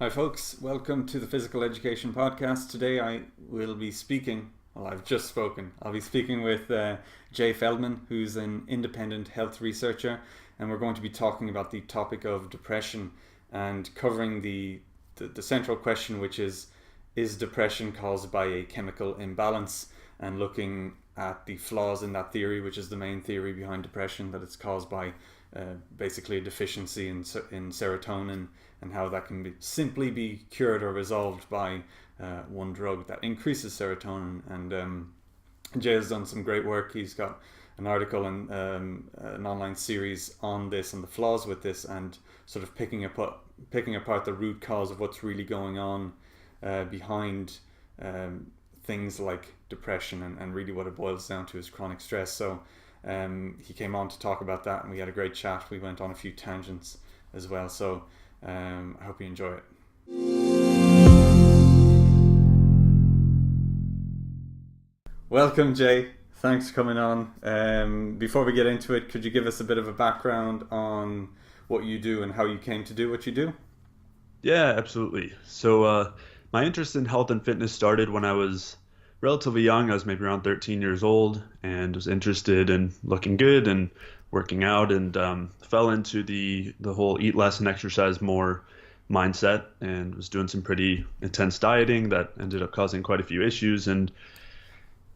Hi folks, welcome to the Physical Education Podcast. Today I will be speaking, well I've just spoken, I'll be speaking with Jay Feldman, who's an independent health researcher, and we're going to be talking about the topic of depression and covering the central question, which is depression caused by a chemical imbalance, and looking at the flaws in that theory, which is the main theory behind depression, that it's caused by basically a deficiency in serotonin, and how that can simply be cured or resolved by one drug that increases serotonin. And Jay has done some great work. He's got an article and an online series on this and the flaws with this, and sort of picking apart the root cause of what's really going on behind things like depression, and really what it boils down to is chronic stress. So he came on to talk about that, and we had a great chat. We went on a few tangents as well. So I hope you enjoy it. Welcome, Jay. Thanks for coming on. Before we get into it, could you give us a bit of a background on what you do and how you came to do what you do? Yeah, absolutely. So my interest in health and fitness started when I was relatively young. I was maybe around 13 years old and was interested in looking good and working out, and fell into the whole eat less and exercise more mindset, and was doing some pretty intense dieting that ended up causing quite a few issues. And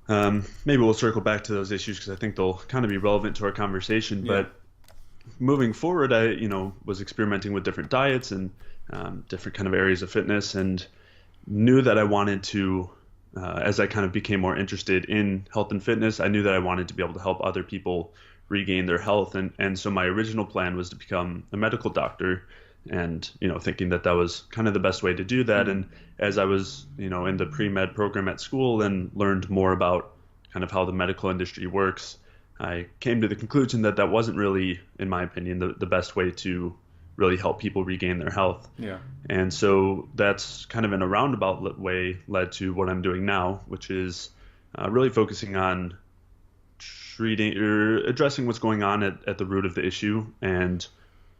maybe we'll circle back to those issues because I think they'll kind of be relevant to our conversation. Yeah. But moving forward, I was experimenting with different diets and different kind of areas of fitness, and knew that I wanted to, as I kind of became more interested in health and fitness, I knew that I wanted to be able to help other people regain their health. And so my original plan was to become a medical doctor, and, thinking that was kind of the best way to do that. And as I was, in the pre-med program at school and learned more about kind of how the medical industry works, I came to the conclusion that wasn't really, in my opinion, the best way to really help people regain their health. Yeah. And so that's kind of in a roundabout way led to what I'm doing now, which is really focusing on treating or addressing what's going on at the root of the issue, and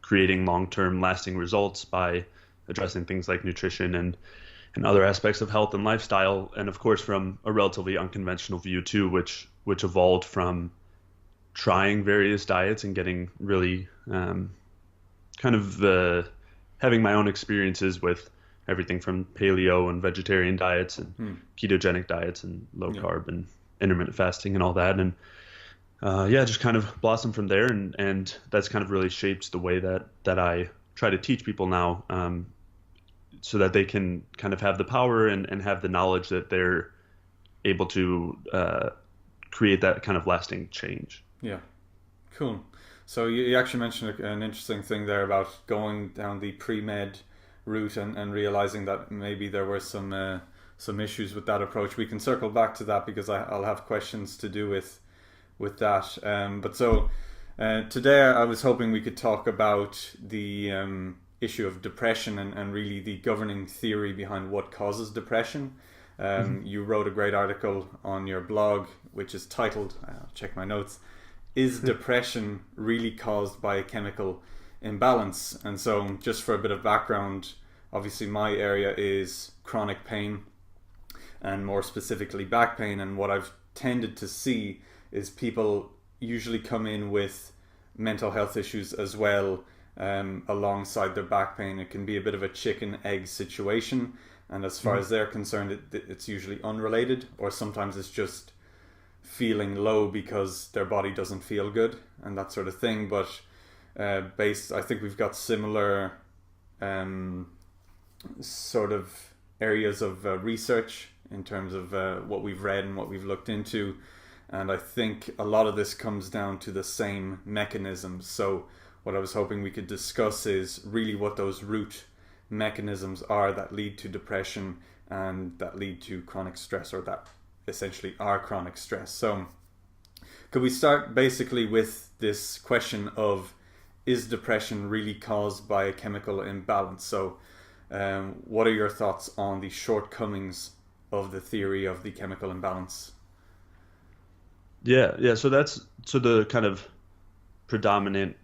creating long-term lasting results by addressing things like nutrition and other aspects of health and lifestyle. And of course, from a relatively unconventional view too, which evolved from trying various diets and getting really kind of having my own experiences with everything from paleo and vegetarian diets and ketogenic diets and low carb and intermittent fasting and all that. And just kind of blossomed from there. And that's kind of really shaped the way that I try to teach people now, so that they can kind of have the power and have the knowledge that they're able to create that kind of lasting change. Yeah, cool. So you actually mentioned an interesting thing there about going down the pre-med route and realizing that maybe there were some issues with that approach. We can circle back to that because I'll have questions to do with that. But today I was hoping we could talk about the issue of depression and really the governing theory behind what causes depression. You wrote a great article on your blog, which is titled, I'll check my notes, "Is depression really caused by a chemical imbalance?" And so just for a bit of background, obviously my area is chronic pain, and more specifically back pain. And what I've tended to see is people usually come in with mental health issues as well, alongside their back pain. It can be a bit of a chicken egg situation, and as far as they're concerned, it's usually unrelated, or sometimes it's just feeling low because their body doesn't feel good and that sort of thing. But I think we've got similar sort of areas of research in terms of what we've read and what we've looked into. And I think a lot of this comes down to the same mechanisms. So what I was hoping we could discuss is really what those root mechanisms are that lead to depression and that lead to chronic stress, or that essentially are chronic stress. So could we start basically with this question of, is depression really caused by a chemical imbalance? So what are your thoughts on the shortcomings of the theory of the chemical imbalance? Yeah. So the kind of predominant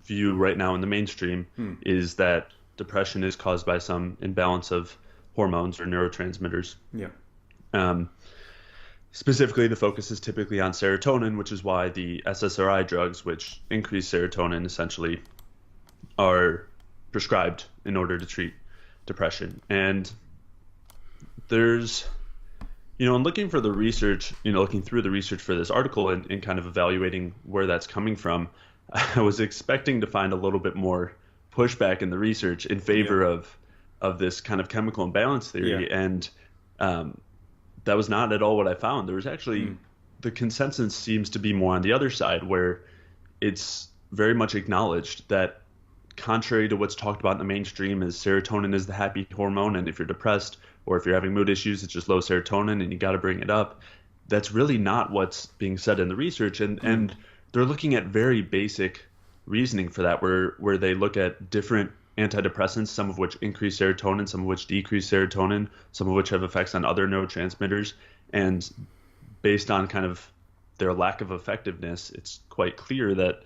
view right now in the mainstream is that depression is caused by some imbalance of hormones or neurotransmitters. Yeah. Um, Specifically, the focus is typically on serotonin, which is why the SSRI drugs, which increase serotonin, essentially are prescribed in order to treat depression. And there's, in looking for the research, looking through the research for this article and kind of evaluating where that's coming from, I was expecting to find a little bit more pushback in the research in favor of this kind of chemical imbalance theory. Yeah. And that was not at all what I found. There was actually the consensus seems to be more on the other side, where it's very much acknowledged that, contrary to what's talked about in the mainstream, is serotonin is the happy hormone, and if you're depressed or if you're having mood issues, it's just low serotonin and you got to bring it up. That's really not what's being said in the research, and they're looking at very basic reasoning for that, where they look at different antidepressants, some of which increase serotonin, some of which decrease serotonin, some of which have effects on other neurotransmitters, and based on kind of their lack of effectiveness, it's quite clear that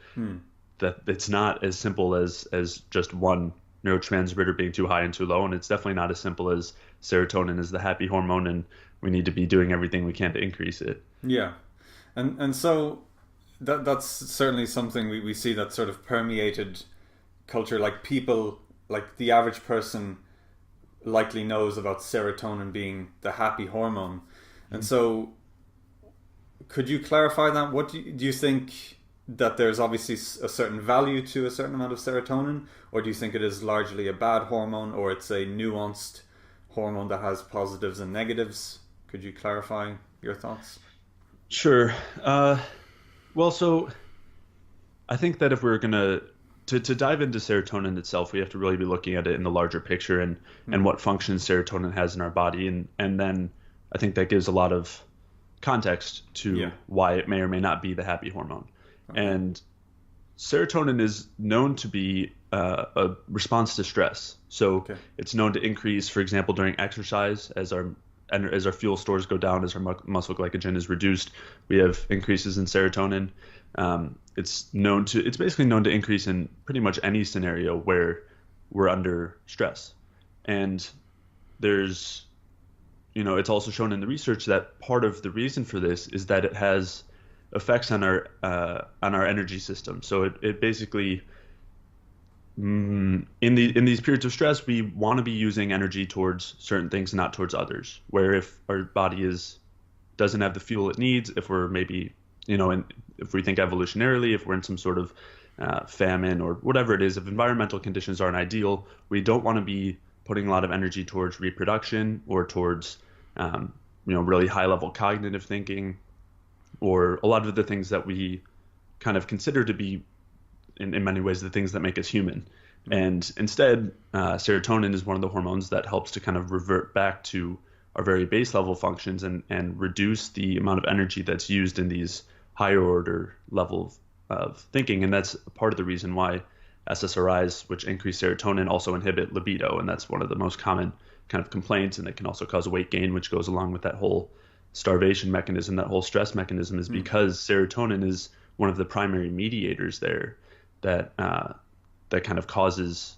that it's not as simple as just one neurotransmitter being too high and too low, and it's definitely not as simple as serotonin is the happy hormone and we need to be doing everything we can to increase it. Yeah, and so that's certainly something we see that sort of permeated culture. Like, people, like the average person likely knows about serotonin being the happy hormone. And so could you clarify that? What do you think, that there's obviously a certain value to a certain amount of serotonin, or do you think it is largely a bad hormone, or it's a nuanced hormone that has positives and negatives? Could you clarify your thoughts? Sure. Well, so I think that if we're going to dive into serotonin itself, we have to really be looking at it in the larger picture and what functions serotonin has in our body. And then I think that gives a lot of context to why it may or may not be the happy hormone. Okay. And serotonin is known to be a response to stress. So it's known to increase, for example, during exercise, as our fuel stores go down, as our muscle glycogen is reduced, we have increases in serotonin. It's basically known to increase in pretty much any scenario where we're under stress. And there's, it's also shown in the research that part of the reason for this is that it has effects on our energy system. So it basically, in these periods of stress, we want to be using energy towards certain things and not towards others. Where if our body doesn't have the fuel it needs, if we're maybe, if we think evolutionarily, if we're in some sort of famine or whatever it is, if environmental conditions aren't ideal, we don't want to be putting a lot of energy towards reproduction or towards, really high level cognitive thinking, or a lot of the things that we kind of consider to be, in many ways, the things that make us human. And instead, serotonin is one of the hormones that helps to kind of revert back to our very base level functions and reduce the amount of energy that's used in these higher order level of thinking. And that's part of the reason why SSRIs, which increase serotonin, also inhibit libido. And that's one of the most common kind of complaints. And it can also cause weight gain, which goes along with that whole starvation mechanism, that whole stress mechanism, is because serotonin is one of the primary mediators there that kind of causes,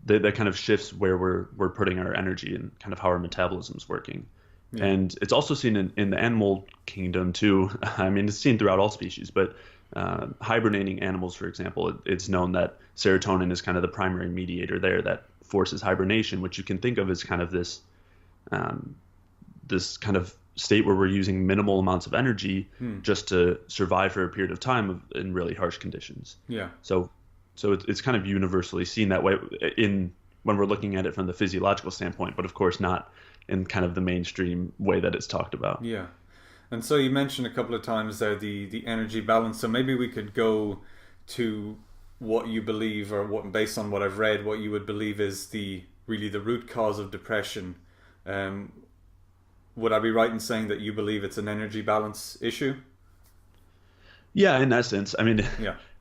that kind of shifts where we're putting our energy and kind of how our metabolism's working. Yeah. And it's also seen in the animal kingdom too. I mean, it's seen throughout all species, but hibernating animals, for example, it's known that serotonin is kind of the primary mediator there that forces hibernation, which you can think of as kind of this kind of state where we're using minimal amounts of energy just to survive for a period of time in really harsh conditions. Yeah. So it's kind of universally seen that way when we're looking at it from the physiological standpoint, but of course not in kind of the mainstream way that it's talked about. Yeah. And so you mentioned a couple of times there the energy balance. So maybe we could go to what you believe, or what, based on what I've read, what you would believe is really the root cause of depression. Would I be right in saying that you believe it's an energy balance issue? Yeah, in essence. I mean,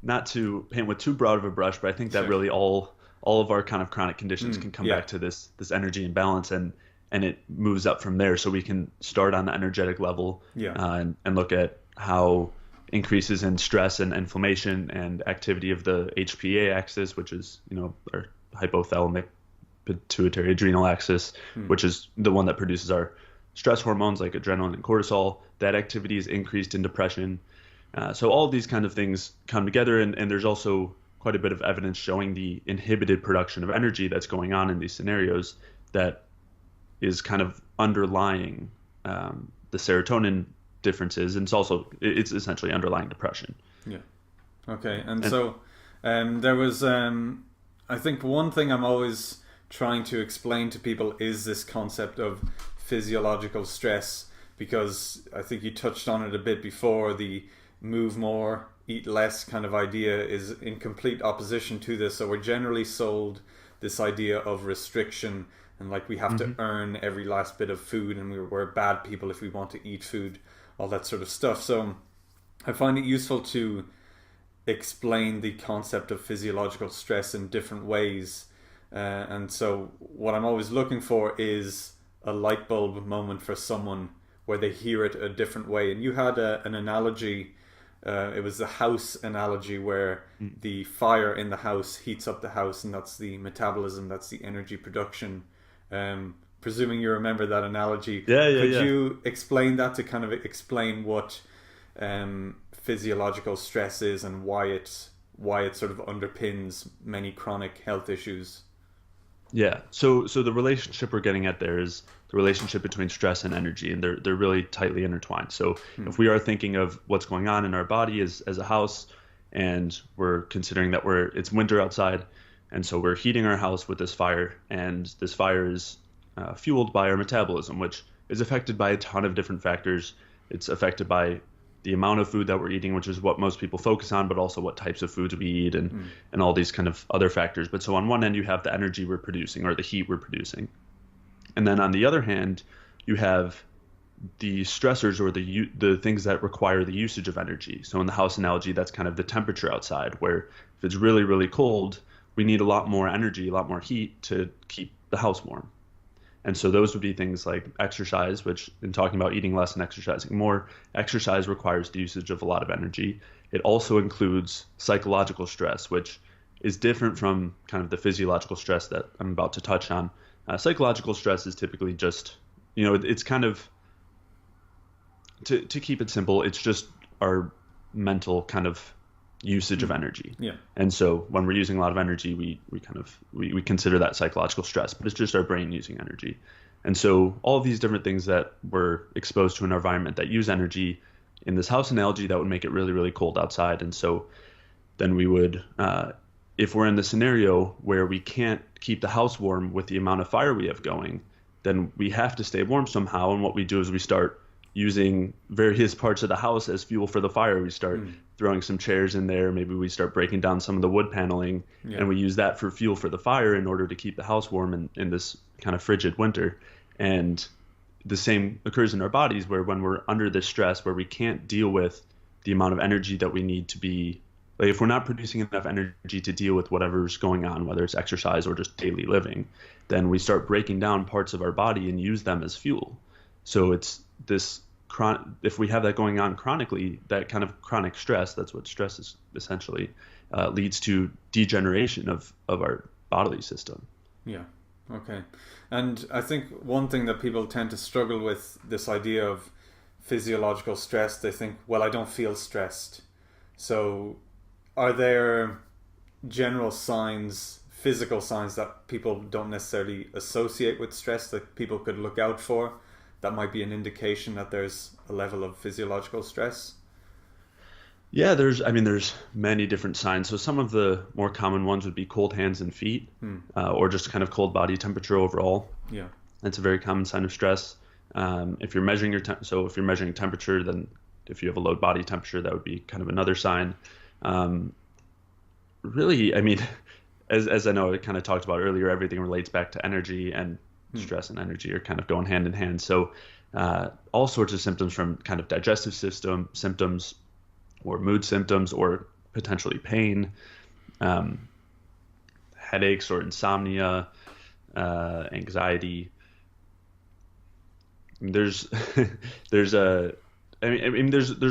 not to paint with too broad of a brush, but I think that really all of our kind of chronic conditions can come back to this energy imbalance, and it moves up from there. So we can start on the energetic level and look at how increases in stress and inflammation and activity of the HPA axis, which is our hypothalamic pituitary adrenal axis, which is the one that produces our stress hormones like adrenaline and cortisol. That activity is increased in depression. So all of these kind of things come together, and there's also quite a bit of evidence showing the inhibited production of energy that's going on in these scenarios that is kind of underlying the serotonin differences, and it's essentially underlying depression. Yeah. Okay. And so there was, I think one thing I'm always trying to explain to people is this concept of physiological stress, because I think you touched on it a bit before. The move more, eat less kind of idea is in complete opposition to this. So we're generally sold this idea of restriction, and like we have to earn every last bit of food, and we're bad people if we want to eat food, all that sort of stuff. So I find it useful to explain the concept of physiological stress in different ways. And so what I'm always looking for is a light bulb moment for someone where they hear it a different way. And you had an analogy, it was the house analogy, where the fire in the house heats up the house, and that's the metabolism, that's the energy production. Presuming you remember that analogy, could you explain that to kind of explain what physiological stress is and why it sort of underpins many chronic health issues? Yeah. So the relationship we're getting at there is the relationship between stress and energy, and they're really tightly intertwined. So if we are thinking of what's going on in our body as a house, and we're considering that it's winter outside, and so we're heating our house with this fire, and this fire is fueled by our metabolism, which is affected by a ton of different factors. It's affected by the amount of food that we're eating, which is what most people focus on, but also what types of foods we eat and all these kind of other factors. But so on one end, you have the energy we're producing, or the heat we're producing. And then on the other hand, you have the stressors, or the things that require the usage of energy. So in the house analogy, that's kind of the temperature outside, where if it's really, really cold, we need a lot more energy, a lot more heat to keep the house warm. And so those would be things like exercise, which, in talking about eating less and exercising more, exercise requires the usage of a lot of energy. It also includes psychological stress, which is different from kind of the physiological stress that I'm about to touch on. Psychological stress is typically just, it's kind of, to keep it simple, it's just our mental kind of usage of energy. Yeah. And so when we're using a lot of energy, we consider that psychological stress, but it's just our brain using energy. And so all of these different things that we're exposed to in our environment that use energy, in this house analogy, that would make it really, really cold outside. And so then we would, if we're in the scenario where we can't keep the house warm with the amount of fire we have going, then we have to stay warm somehow. And what we do is we start using various parts of the house as fuel for the fire. We start throwing some chairs in there. Maybe we start breaking down some of the wood paneling, and we use that for fuel for the fire in order to keep the house warm in this kind of frigid winter. And the same occurs in our bodies, where when we're under this stress, where we can't deal with the amount of energy that we need to be, like if we're not producing enough energy to deal with whatever's going on, whether it's exercise or just daily living, then we start breaking down parts of our body and use them as fuel. So it's this if we have that going on chronically, that kind of chronic stress, that's what stress is essentially, leads to degeneration of our bodily system. Yeah. Okay. And I think one thing that people tend to struggle with, this idea of physiological stress, they think, well, I don't feel stressed. So are there general signs, physical signs, that people don't necessarily associate with stress that people could look out for, that might be an indication that there's a level of physiological stress? Yeah, there's many different signs. So some of the more common ones would be cold hands and feet, or just kind of cold body temperature overall. Yeah, that's a very common sign of stress. If you're measuring if you're measuring temperature, then if you have a low body temperature, that would be kind of another sign. Really, as I know I kind of talked about earlier, everything relates back to energy, and stress and energy are kind of going hand in hand. So all sorts of symptoms, from kind of digestive system symptoms, or mood symptoms, or potentially pain, headaches or insomnia, anxiety. There's there's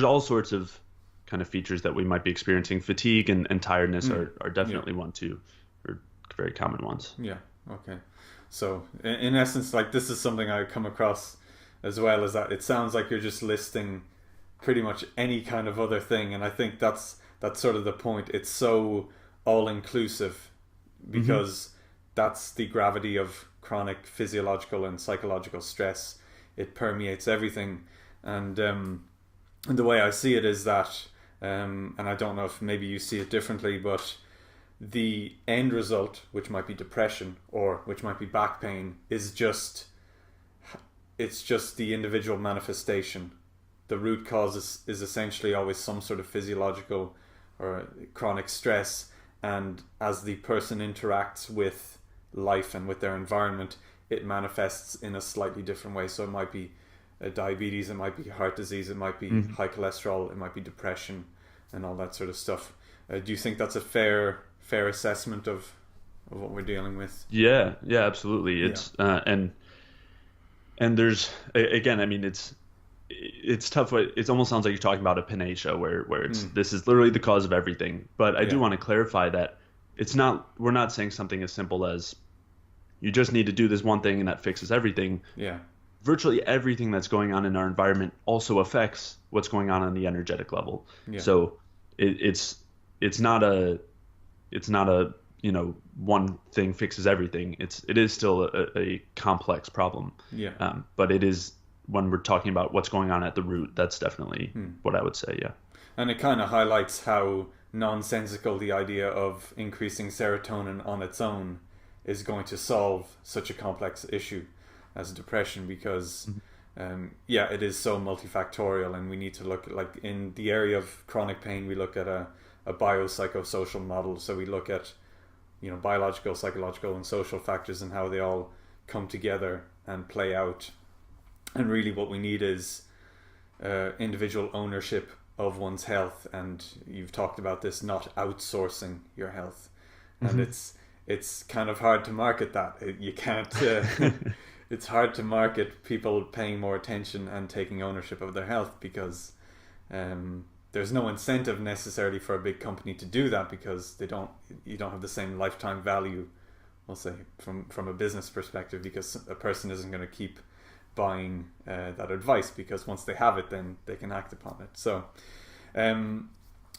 all sorts of kind of features that we might be experiencing. Fatigue and tiredness are definitely one too, or very common ones. Yeah. Okay. So in essence, like, this is something I come across as well, is that it sounds like you're just listing pretty much any kind of other thing, and I think that's sort of the point. It's so all inclusive because that's the gravity of chronic physiological and psychological stress. It permeates everything, and the way I see it is that, and I don't know if maybe you see it differently, but the end result, which might be depression or which might be back pain, is just the individual manifestation. The root cause is essentially always some sort of physiological or chronic stress, and as the person interacts with life and with their environment, it manifests in a slightly different way. So it might be diabetes, it might be heart disease, it might be high cholesterol, it might be depression, and all that sort of stuff. Do you think that's a fair assessment of what we're dealing with? Yeah, absolutely. It's and there's, again, I mean, it's tough. It almost sounds like you're talking about a panacea where it's this is literally the cause of everything. But I do want to clarify that it's not. We're not saying something as simple as you just need to do this one thing and that fixes everything. Yeah. Virtually everything that's going on in our environment also affects what's going on the energetic level. Yeah. So it's not a one thing fixes everything. It is still a complex problem. Yeah. But it is, when we're talking about what's going on at the root, that's definitely what I would say. Yeah. And it kind of highlights how nonsensical the idea of increasing serotonin on its own is going to solve such a complex issue as depression, because it is so multifactorial, and we need to look, like in the area of chronic pain, we look at a biopsychosocial model. So we look at biological, psychological, and social factors and how they all come together and play out. And really what we need is individual ownership of one's health. And you've talked about this, not outsourcing your health. And it's kind of hard to market that. You can't it's hard to market people paying more attention and taking ownership of their health, because there's no incentive necessarily for a big company to do that, because you don't have the same lifetime value, we'll say, from a business perspective, because a person isn't going to keep buying that advice, because once they have it, then they can act upon it. So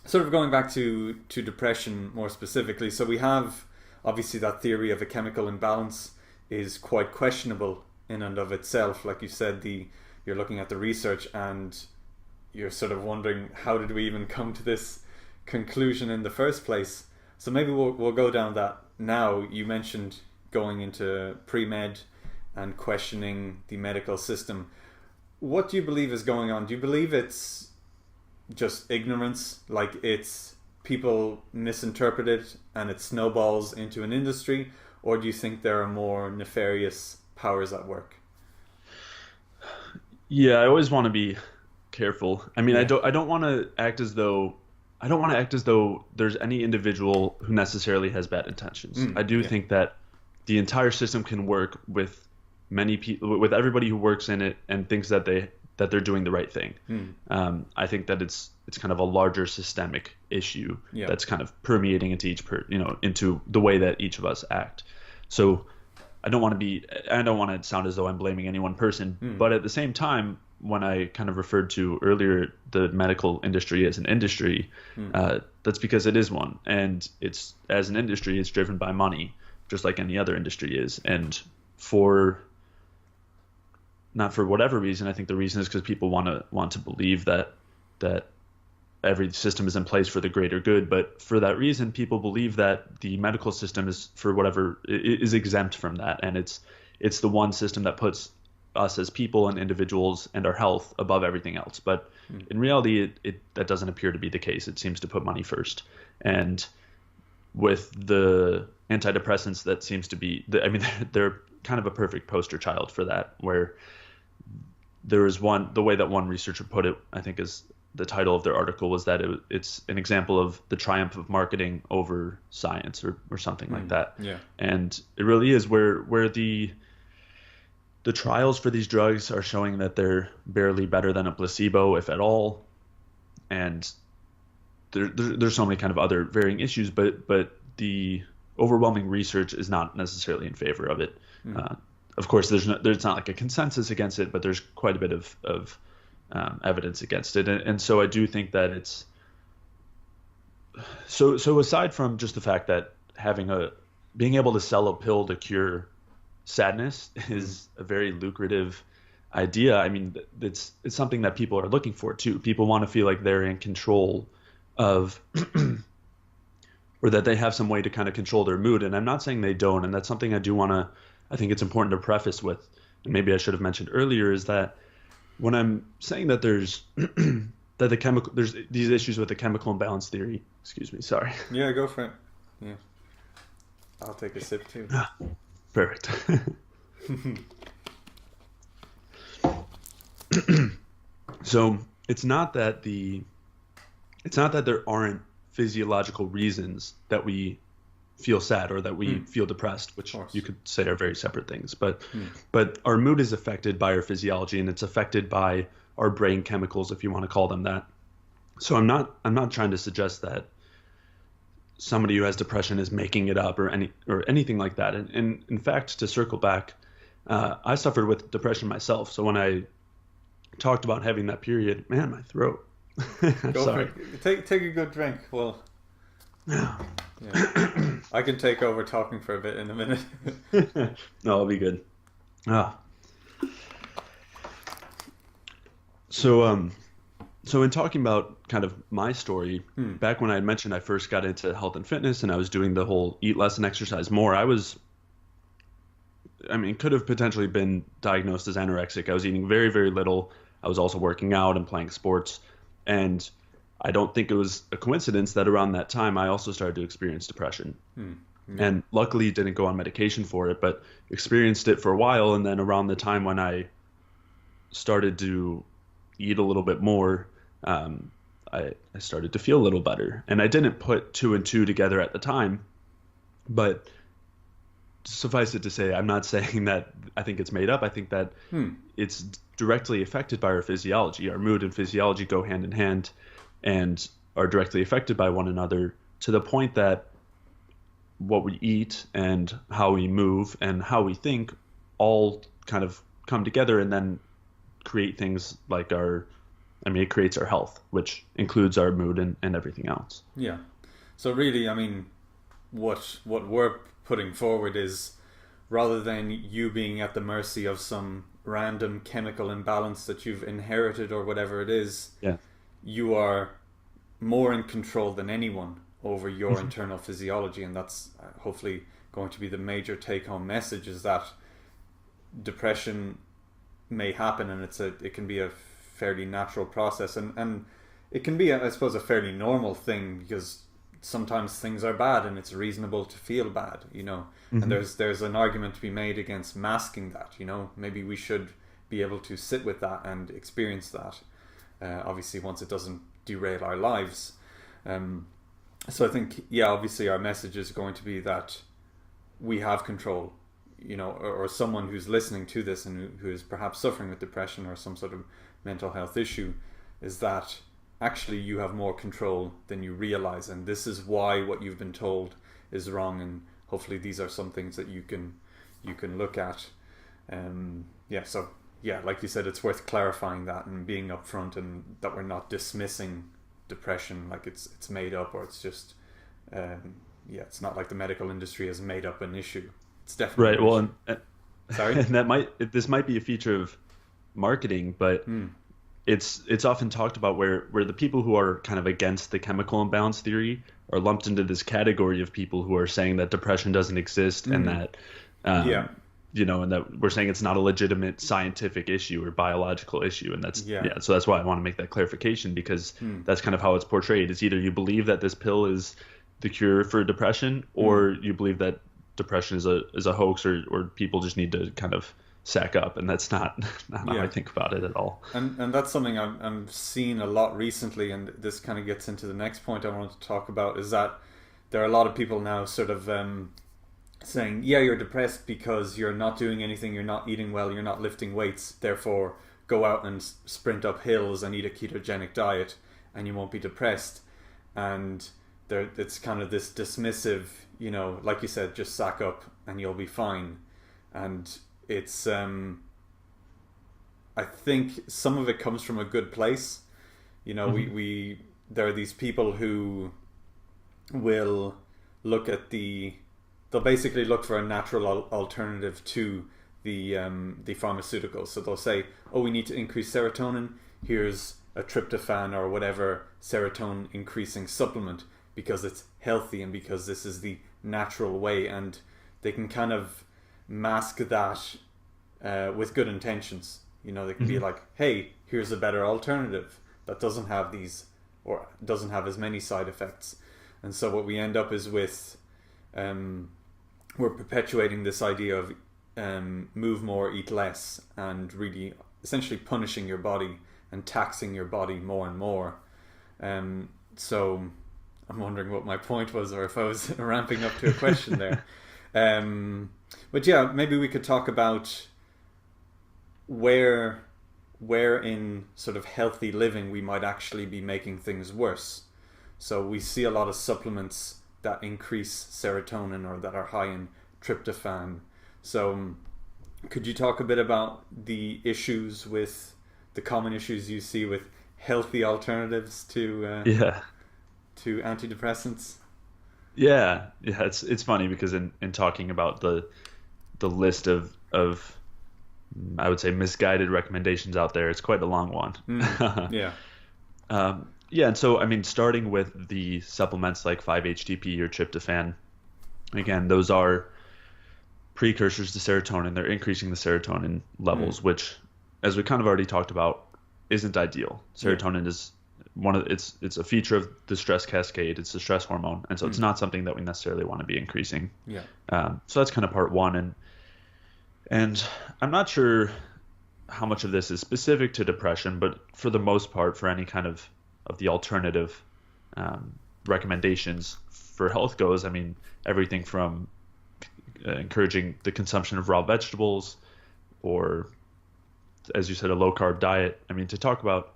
sort of going back to depression more specifically, so we have obviously that theory of a chemical imbalance is quite questionable in and of itself. Like you said, you're looking at the research and you're sort of wondering, how did we even come to this conclusion in the first place? So maybe we'll go down that now. You mentioned going into pre-med and questioning the medical system. What do you believe is going on? Do you believe it's just ignorance, like it's people misinterpret it and it snowballs into an industry, or do you think there are more nefarious powers at work? Yeah, I always want to be careful. I mean, I don't want to act as though there's any individual who necessarily has bad intentions. I do think that the entire system can work with many people, with everybody who works in it and thinks that they're doing the right thing. I think that it's kind of a larger systemic issue that's kind of permeating into into the way that each of us act. So I don't want to sound as though I'm blaming any one person, but at the same time, when I kind of referred to earlier the medical industry as an industry, that's because it is one, and it's, as an industry, it's driven by money, just like any other industry is. And not for whatever reason, I think the reason is because people want to believe that every system is in place for the greater good. But for that reason, people believe that the medical system is exempt from that, and it's the one system that puts us as people and individuals and our health above everything else. But in reality, that doesn't appear to be the case. It seems to put money first. And with the antidepressants, that seems to be, they're kind of a perfect poster child for that, where there is the way that one researcher put it, I think is the title of their article, was that it's an example of the triumph of marketing over science or something like that. Yeah. And it really is where the trials for these drugs are showing that they're barely better than a placebo, if at all. And there's so many kind of other varying issues, but the overwhelming research is not necessarily in favor of it. Of course, there's not like a consensus against it, but there's quite a bit of evidence against it. And so I do think that it's so aside from just the fact that being able to sell a pill to cure sadness is a very lucrative idea. I mean, it's something that people are looking for too. People want to feel like they're in control of or that they have some way to kind of control their mood. And I'm not saying they don't. And that's something I think it's important to preface with, and maybe I should have mentioned earlier, is that when I'm saying that there's there's these issues with the chemical imbalance theory. Excuse me, sorry. Yeah, go for it. Yeah, I'll take a sip too. Perfect. So it's not that there aren't physiological reasons that we feel sad or that we feel depressed, which you could say are very separate things. But our mood is affected by our physiology, and it's affected by our brain chemicals, if you want to call them that. So I'm not trying to suggest that somebody who has depression is making it up or anything like that. And in fact, to circle back, I suffered with depression myself. So when I talked about having that period, man, my throat. Go sorry. For it. Take a good drink. Well, yeah. I can take over talking for a bit in a minute. No, I'll be good. So in talking about kind of my story, back when I had mentioned I first got into health and fitness and I was doing the whole eat less and exercise more, could have potentially been diagnosed as anorexic. I was eating very, very little. I was also working out and playing sports. And I don't think it was a coincidence that around that time I also started to experience depression. And luckily didn't go on medication for it, but experienced it for a while. And then around the time when I started to eat a little bit more, I started to feel a little better. And I didn't put two and two together at the time, but suffice it to say, I'm not saying that I think it's made up. I think that it's directly affected by our physiology. Our mood and physiology go hand in hand and are directly affected by one another, to the point that what we eat and how we move and how we think all kind of come together and then create things like it creates our health, which includes our mood and everything else. Yeah. So really, what we're putting forward is, rather than you being at the mercy of some random chemical imbalance that you've inherited or whatever it is, you are more in control than anyone over your internal physiology. And that's hopefully going to be the major take-home message, is that depression may happen, and it can be a fairly natural process, and it can be, I suppose, a fairly normal thing, because sometimes things are bad and it's reasonable to feel bad, and there's an argument to be made against masking that. Maybe we should be able to sit with that and experience that, obviously once it doesn't derail our lives. So I think, obviously our message is going to be that we have control, or someone who's listening to this and who is perhaps suffering with depression or some sort of mental health issue, is that actually you have more control than you realize, and this is why what you've been told is wrong, and hopefully these are some things that you can look at. So like you said, it's worth clarifying that and being upfront, and that we're not dismissing depression like it's made up, or it's just it's not like the medical industry has made up an issue. It's definitely right. Well, sorry, and this might be a feature of marketing, but it's often talked about where the people who are kind of against the chemical imbalance theory are lumped into this category of people who are saying that depression doesn't exist and that and that we're saying it's not a legitimate scientific issue or biological issue, and that's so that's why I want to make that clarification, because that's kind of how it's portrayed. It's either you believe that this pill is the cure for depression, or you believe that depression is a hoax, or people just need to kind of sack up, and that's not how I think about it at all. And that's something I'm seeing a lot recently, and this kind of gets into the next point I wanted to talk about, is that there are a lot of people now sort of saying, you're depressed because you're not doing anything, you're not eating well, you're not lifting weights, therefore go out and sprint up hills and eat a ketogenic diet and you won't be depressed. And it's kind of this dismissive, like you said, just sack up and you'll be fine. And it's I think some of it comes from a good place. We there are these people who will they'll basically look for a natural alternative to the pharmaceuticals. So they'll say, oh, we need to increase serotonin, here's a tryptophan or whatever serotonin increasing supplement because it's healthy and because this is the natural way, and they can kind of mask that with good intentions. They can be like, hey, here's a better alternative that doesn't have these or doesn't have as many side effects. And so what we end up is with we're perpetuating this idea of move more, eat less, and really essentially punishing your body and taxing your body more and more. So I'm wondering what my point was, or if I was ramping up to a question there. But yeah, maybe we could talk about where in sort of healthy living we might actually be making things worse. So we see a lot of supplements that increase serotonin or that are high in tryptophan. So could you talk a bit about the common issues you see with healthy alternatives to antidepressants? Yeah, it's funny because in talking about the list of I would say misguided recommendations out there, it's quite a long one. Yeah. Yeah, and so I mean, starting with the supplements like 5-HTP or tryptophan, again, those are precursors to serotonin. They're increasing the serotonin levels, which, as we kind of already talked about, isn't ideal. Serotonin is it's a feature of the stress cascade. It's a stress hormone, and so it's not something that we necessarily want to be increasing. Yeah. So that's kind of part one, and I'm not sure how much of this is specific to depression, but for the most part, for any kind of the alternative recommendations for health goes, I mean, everything from encouraging the consumption of raw vegetables, or, as you said, a low-carb diet. I mean, to talk about,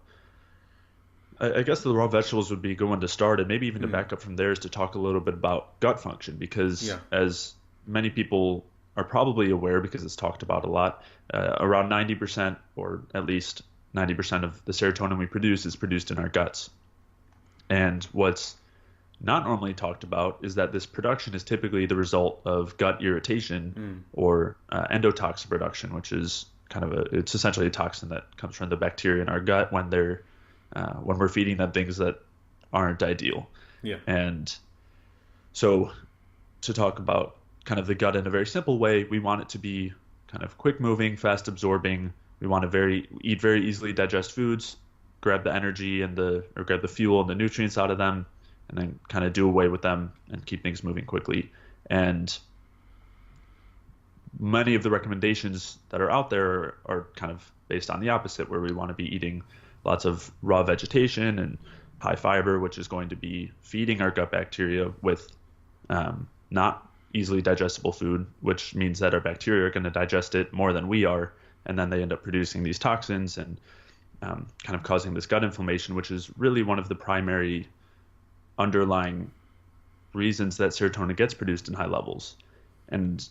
I guess the raw vegetables would be a good one to start, and maybe even to back up from there is to talk a little bit about gut function, because as many people are probably aware, because it's talked about a lot, around 90%, or at least 90% of the serotonin we produce is produced in our guts. And what's not normally talked about is that this production is typically the result of gut irritation or endotoxin production, which is it's essentially a toxin that comes from the bacteria in our gut when we're feeding them things that aren't ideal. Yeah. And so to talk about kind of the gut in a very simple way, we want it to be kind of quick moving, fast absorbing. We want to eat very easily digest foods, grab the energy or grab the fuel and the nutrients out of them, and then kind of do away with them and keep things moving quickly. And many of the recommendations that are out there are kind of based on the opposite, where we want to be eating lots of raw vegetation and high fiber, which is going to be feeding our gut bacteria with not easily digestible food, which means that our bacteria are going to digest it more than we are, and then they end up producing these toxins and kind of causing this gut inflammation, which is really one of the primary underlying reasons that serotonin gets produced in high levels. And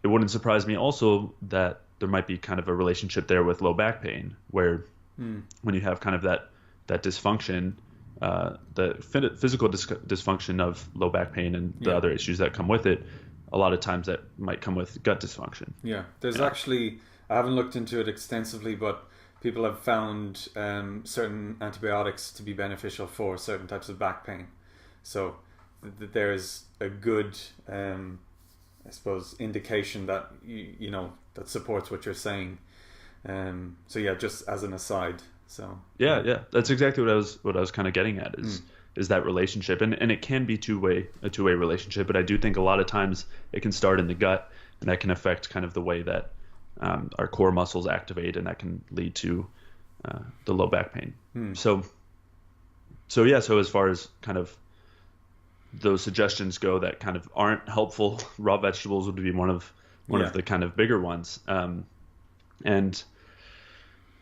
it wouldn't surprise me also that there might be kind of a relationship there with low back pain, where when you have kind of that dysfunction, the physical dysfunction of low back pain and the other issues that come with it, a lot of times that might come with gut dysfunction. Yeah, there's actually, I haven't looked into it extensively, but people have found certain antibiotics to be beneficial for certain types of back pain. So there's a good, I suppose, indication that that supports what you're saying. So yeah, just as an aside. So yeah, that's exactly what I was kind of getting at is that relationship, and it can be a two-way relationship, but I do think a lot of times it can start in the gut, and that can affect kind of the way that our core muscles activate, and that can lead to the low back pain. So as far as kind of those suggestions go that kind of aren't helpful, raw vegetables would be one of the kind of bigger ones. And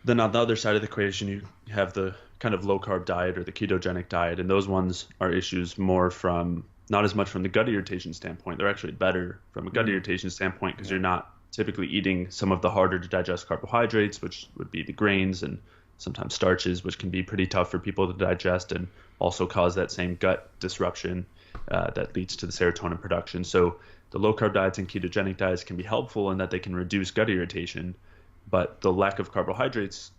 then on the other side of the equation, you have the kind of low carb diet or the ketogenic diet, and those ones are issues more from not as much from the gut irritation standpoint. They're actually better from a gut irritation standpoint because you're not typically eating some of the harder to digest carbohydrates, which would be the grains and sometimes starches, which can be pretty tough for people to digest and also cause that same gut disruption that leads to the serotonin production. So the low carb diets and ketogenic diets can be helpful in that they can reduce gut irritation, but the lack of carbohydrates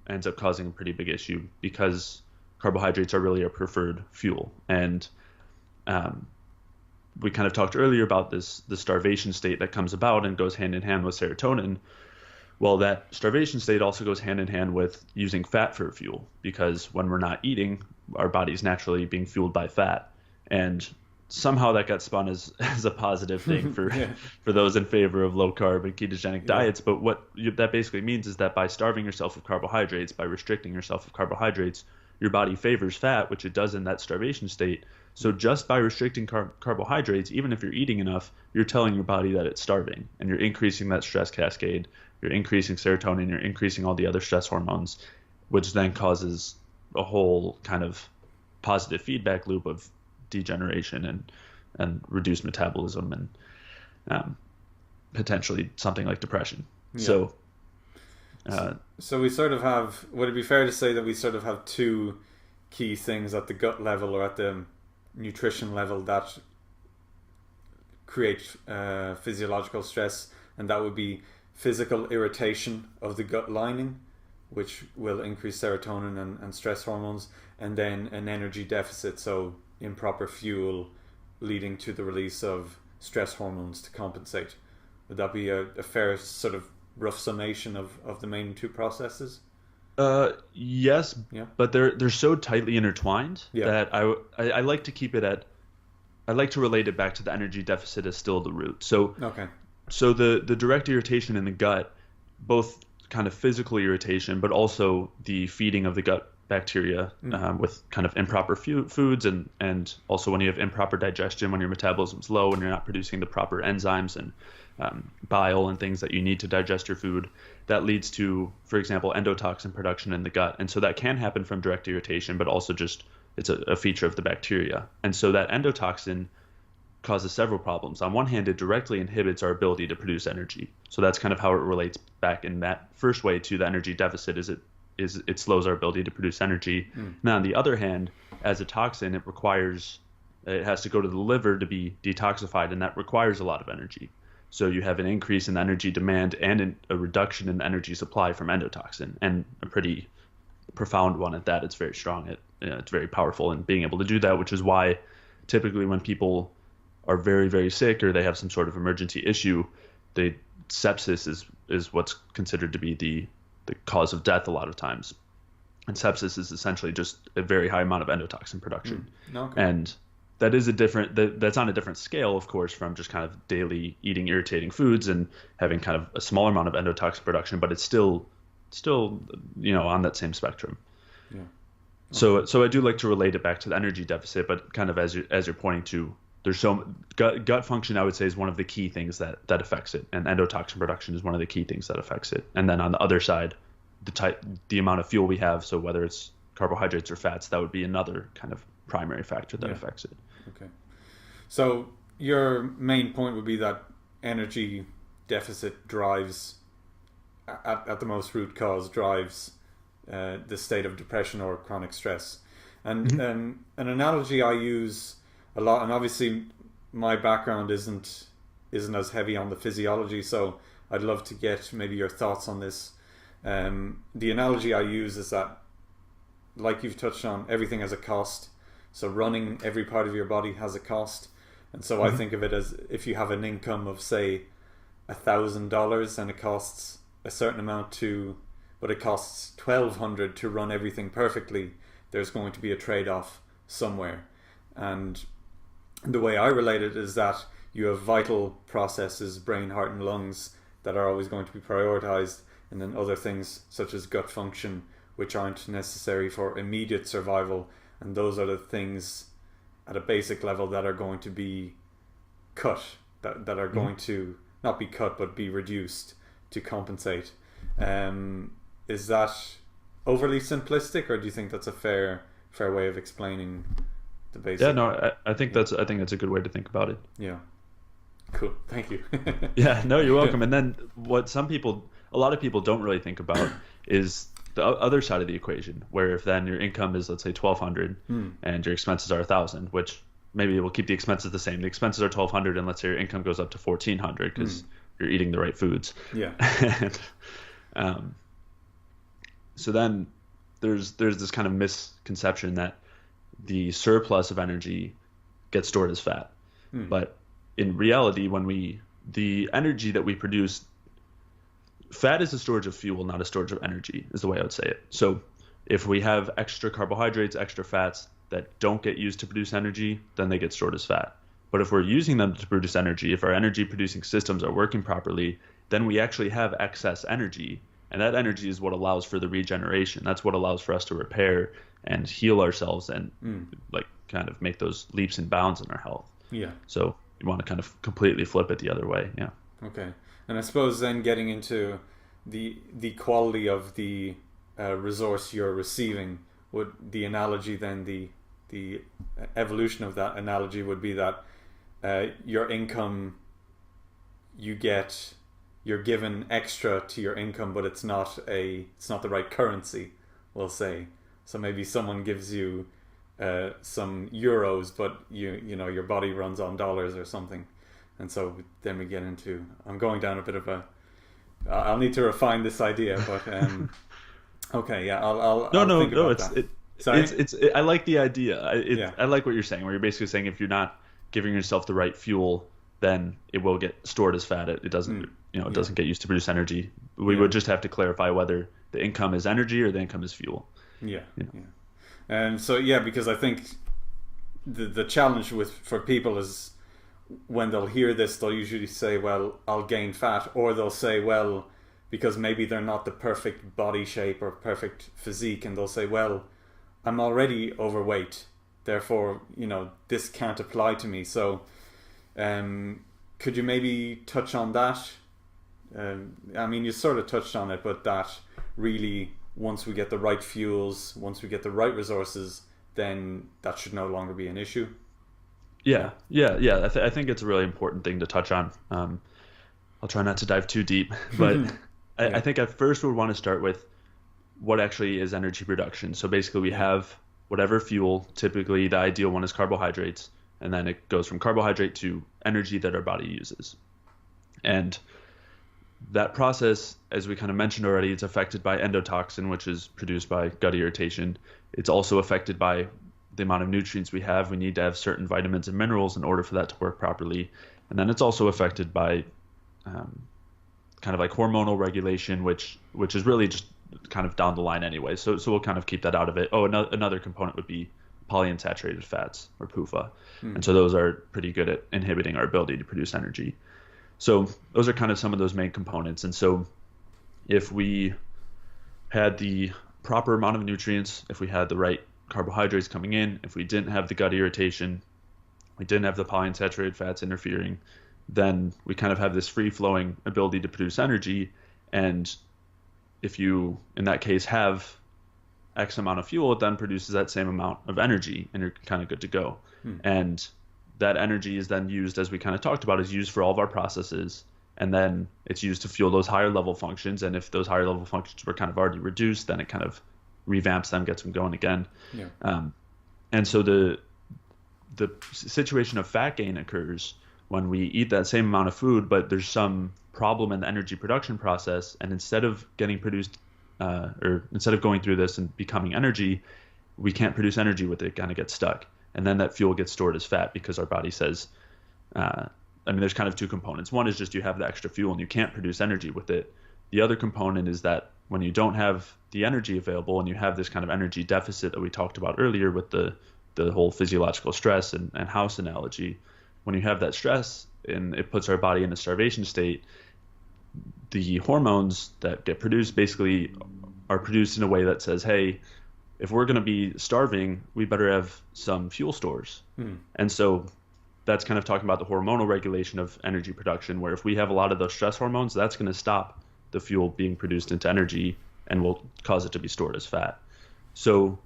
ends up causing a pretty big issue because carbohydrates are really a preferred fuel. And we kind of talked earlier about the starvation state that comes about and goes hand in hand with serotonin. Well, that starvation state also goes hand in hand with using fat for fuel, because when we're not eating, our body's naturally being fueled by fat. And somehow that got spun as a positive thing for for those in favor of low carb and ketogenic diets. But what that basically means is that by starving yourself of carbohydrates, by restricting yourself of carbohydrates, your body favors fat, which it does in that starvation state. So just by restricting carbohydrates, even if you're eating enough, you're telling your body that it's starving, and you're increasing that stress cascade. You're increasing serotonin, you're increasing all the other stress hormones, which then causes a whole kind of positive feedback loop of degeneration and reduced metabolism and potentially something like depression. So we sort of have, would it be fair to say that we sort of have two key things at the gut level or at the nutrition level that create physiological stress, and that would be physical irritation of the gut lining, which will increase serotonin and stress hormones, and then an energy deficit, so improper fuel leading to the release of stress hormones to compensate. Would that be a fair sort of rough summation of the main two processes? Yes, but they're so tightly intertwined that I like to keep it at, I like to relate it back to the energy deficit as still the root. So So the direct irritation in the gut, both kind of physical irritation, but also the feeding of the gut bacteria with kind of improper foods, and also when you have improper digestion, when your metabolism's low and you're not producing the proper enzymes and bile and things that you need to digest your food, that leads to, for example, endotoxin production in the gut. And so that can happen from direct irritation, but also just it's a feature of the bacteria. And so that endotoxin causes several problems. On one hand, it directly inhibits our ability to produce energy. So that's kind of how it relates back in that first way to the energy deficit, is it slows our ability to produce energy. Now, on the other hand, as a toxin, it has to go to the liver to be detoxified, and that requires a lot of energy. So you have an increase in energy demand and a reduction in energy supply from endotoxin, and a pretty profound one at that. It's very strong. It's very powerful in being able to do that, which is why typically when people are very, very sick or they have some sort of emergency issue, sepsis is what's considered to be the cause of death a lot of times. And sepsis is essentially just a very high amount of endotoxin production. And that is that's on a different scale, of course, from just kind of daily eating irritating foods and having kind of a smaller amount of endotoxin production, but it's still on that same spectrum. So I do like to relate it back to the energy deficit, but kind of as you're pointing to, there's gut function, I would say, is one of the key things that affects it, and endotoxin production is one of the key things that affects it. And then on the other side, the amount of fuel we have, so whether it's carbohydrates or fats, that would be another kind of primary factor that affects it. Okay. So your main point would be that energy deficit drives, at the most root cause, drives the state of depression or chronic stress. And an analogy I use a lot, and obviously my background isn't as heavy on the physiology, so I'd love to get maybe your thoughts on this. The analogy I use is that, like you've touched on, everything has a cost. So running every part of your body has a cost. And so I think of it as, if you have an income of, say, $1,000 and it costs a certain amount but it costs $1,200 to run everything perfectly, there's going to be a trade-off somewhere. And the way I relate it is that you have vital processes, brain, heart and lungs, that are always going to be prioritized, and then other things such as gut function, which aren't necessary for immediate survival, and those are the things at a basic level that are going to be cut, that are going to not be cut but be reduced to compensate. Is that overly simplistic, or do you think that's a fair way of explaining the basic? Yeah, no, I think that's a good way to think about it. Yeah. Cool. Thank you. Yeah, no, you're welcome. And then what a lot of people don't really think about is the other side of the equation, where if then your income is, let's say, 1,200 and your expenses are 1,000, which maybe we'll keep the expenses the same. The expenses are 1,200, and let's say your income goes up to 1,400 because you're eating the right foods. Yeah. And, so then there's this kind of misconception that the surplus of energy gets stored as fat. But in reality, the energy that we produce, fat is a storage of fuel, not a storage of energy, is the way I would say it. So if we have extra carbohydrates, extra fats that don't get used to produce energy, then they get stored as fat. But if we're using them to produce energy, if our energy producing systems are working properly, then we actually have excess energy. And that energy is what allows for the regeneration. That's what allows for us to repair and heal ourselves and like kind of make those leaps and bounds in our health. Yeah. So you want to kind of completely flip it the other way. Yeah. Okay. And I suppose then getting into the quality of the resource you're receiving, would the analogy then, the evolution of that analogy would be that your income, you're given extra to your income, but it's not the right currency, we'll say. So maybe someone gives you some euros, but you know your body runs on dollars or something, and so then we get into, I'm going down a bit of a, I'll need to refine this idea, but okay, yeah, I'll think about that. It's I like the idea. I like what you're saying, where you're basically saying if you're not giving yourself the right fuel, then it will get stored as fat. It doesn't doesn't get used to produce energy. We would just have to clarify whether the income is energy or the income is fuel. Yeah. And so because I think the challenge for people is when they'll hear this, they'll usually say, well, I'll gain fat, or they'll say, well, because maybe they're not the perfect body shape or perfect physique, and they'll say, well, I'm already overweight, therefore, this can't apply to me. So could you maybe touch on that? I mean, you sort of touched on it, but that really, once we get the right fuels, once we get the right resources, then that should no longer be an issue. Yeah. I think it's a really important thing to touch on. I'll try not to dive too deep, but I think at first we want to start with what actually is energy production. So basically we have whatever fuel, typically the ideal one is carbohydrates, and then it goes from carbohydrate to energy that our body uses. And that process, as we kind of mentioned already, it's affected by endotoxin, which is produced by gut irritation. It's also affected by the amount of nutrients we have. We need to have certain vitamins and minerals in order for that to work properly. And then it's also affected by kind of like hormonal regulation, which is really just kind of down the line anyway. So we'll kind of keep that out of it. Oh, another component would be polyunsaturated fats, or PUFA. And so those are pretty good at inhibiting our ability to produce energy. So those are kind of some of those main components. And so if we had the proper amount of nutrients, if we had the right carbohydrates coming in, if we didn't have the gut irritation, we didn't have the polyunsaturated fats interfering, then we kind of have this free-flowing ability to produce energy. And if you, in that case, have X amount of fuel, it then produces that same amount of energy, and you're kind of good to go. And that energy is then used, as we kind of talked about, is used for all of our processes, and then it's used to fuel those higher level functions. And if those higher level functions were kind of already reduced, then it kind of revamps them, gets them going again. And so the situation of fat gain occurs when we eat that same amount of food, but there's some problem in the energy production process, and instead of getting produced or instead of going through this and becoming energy, we can't produce energy with it. It kind of gets stuck, and then that fuel gets stored as fat because our body says, there's kind of two components. One is just you have the extra fuel and you can't produce energy with it. The other component is that when you don't have the energy available and you have this kind of energy deficit that we talked about earlier with the whole physiological stress and house analogy, when you have that stress and it puts our body in a starvation state, the hormones that get produced basically are produced in a way that says, hey, if we're going to be starving, we better have some fuel stores. And so that's kind of talking about the hormonal regulation of energy production, where if we have a lot of those stress hormones, that's going to stop the fuel being produced into energy, and will cause it to be stored as fat. So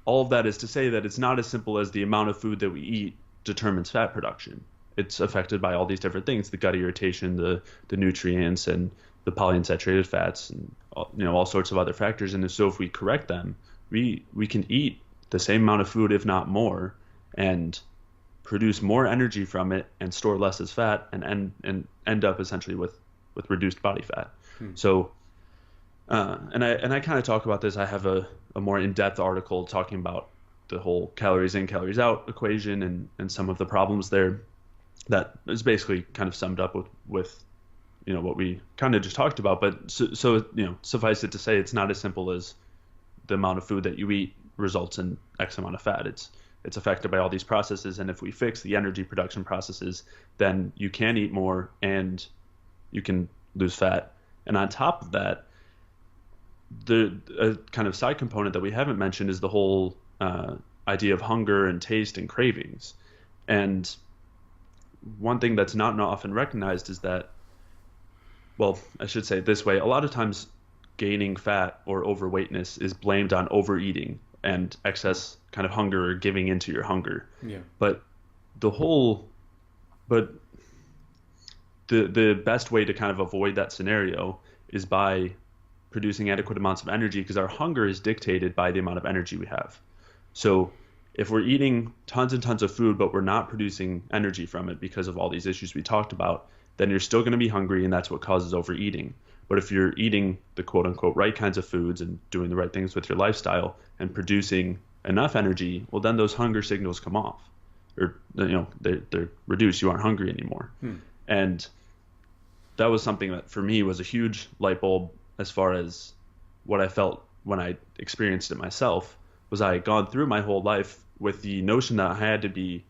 all of that is to say that it's not as simple as the amount of food that we eat determines fat production. It's affected by all these different things: the gut irritation, the nutrients, and the polyunsaturated fats, and all sorts of other factors. And so if we correct them, we can eat the same amount of food, if not more, and produce more energy from it and store less as fat, and end up essentially with reduced body fat. So and I kind of talk about this. I have a more in-depth article talking about the whole calories in, calories out equation and some of the problems there that is basically kind of summed up with what we kind of just talked about. But so suffice it to say, it's not as simple as the amount of food that you eat results in X amount of fat. It's affected by all these processes, and if we fix the energy production processes, then you can eat more and you can lose fat. And on top of that, a kind of side component that we haven't mentioned is the whole idea of hunger and taste and cravings. And one thing that's not often recognized is that, well, I should say it this way: a lot of times gaining fat or overweightness is blamed on overeating and excess kind of hunger or giving into your hunger. Yeah. But the best way to kind of avoid that scenario is by producing adequate amounts of energy, because our hunger is dictated by the amount of energy we have. So if we're eating tons and tons of food, but we're not producing energy from it because of all these issues we talked about, then you're still going to be hungry, and that's what causes overeating. But if you're eating the quote unquote right kinds of foods and doing the right things with your lifestyle and producing enough energy, well, then those hunger signals come off, or they're reduced. You aren't hungry anymore. And that was something that for me was a huge light bulb as far as what I felt when I experienced it myself. Was I had gone through my whole life with the notion that I had to be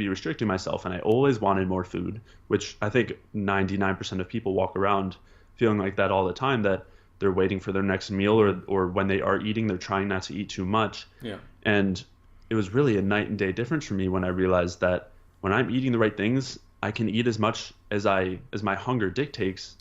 restricting myself, and I always wanted more food, which I think 99% of people walk around feeling like that all the time, that they're waiting for their next meal, or when they are eating, they're trying not to eat too much. Yeah. And it was really a night and day difference for me when I realized that when I'm eating the right things, I can eat as much as my hunger dictates.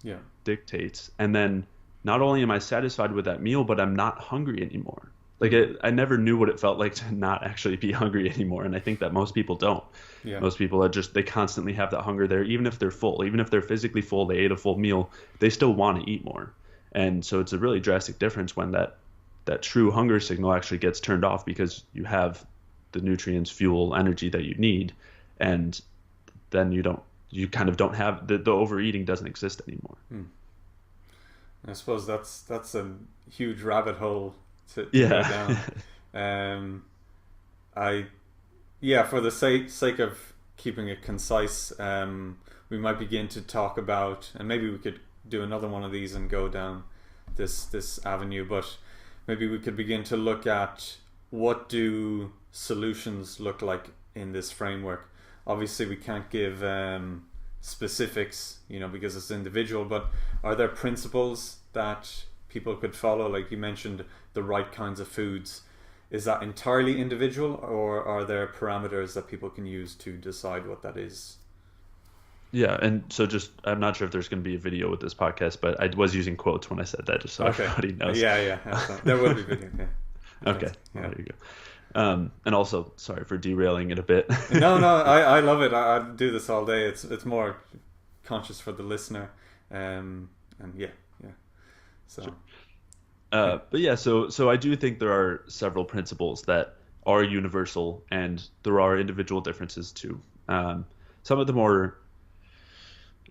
And then not only am I satisfied with that meal, but I'm not hungry anymore. Like I never knew what it felt like to not actually be hungry anymore. And I think that most people don't. Yeah. Most people they constantly have that hunger there, even if they're full, even if they're physically full, they ate a full meal, they still want to eat more. And so it's a really drastic difference when that true hunger signal actually gets turned off, because you have the nutrients, fuel, energy that you need. And then you kind of don't have the overeating doesn't exist anymore. I suppose that's a huge rabbit hole to go down. For the sake of keeping it concise, we might begin to talk about, and maybe we could do another one of these and go down this avenue, but maybe we could begin to look at what do solutions look like in this framework. Obviously we can't give specifics, because it's individual, but are there principles that people could follow? Like you mentioned, the right kinds of foods. Is that entirely individual, or are there parameters that people can use to decide what that is? Yeah, and so I'm not sure if there's going to be a video with this podcast, but I was using quotes when I said that, just so everybody knows. Yeah, there will be video. Yeah. Okay, yeah. There you go. And also, sorry for derailing it a bit. No, I love it. I do this all day. It's more conscious for the listener, and yeah. So. Sure. But yeah, so I do think there are several principles that are universal, and there are individual differences too. Some of the more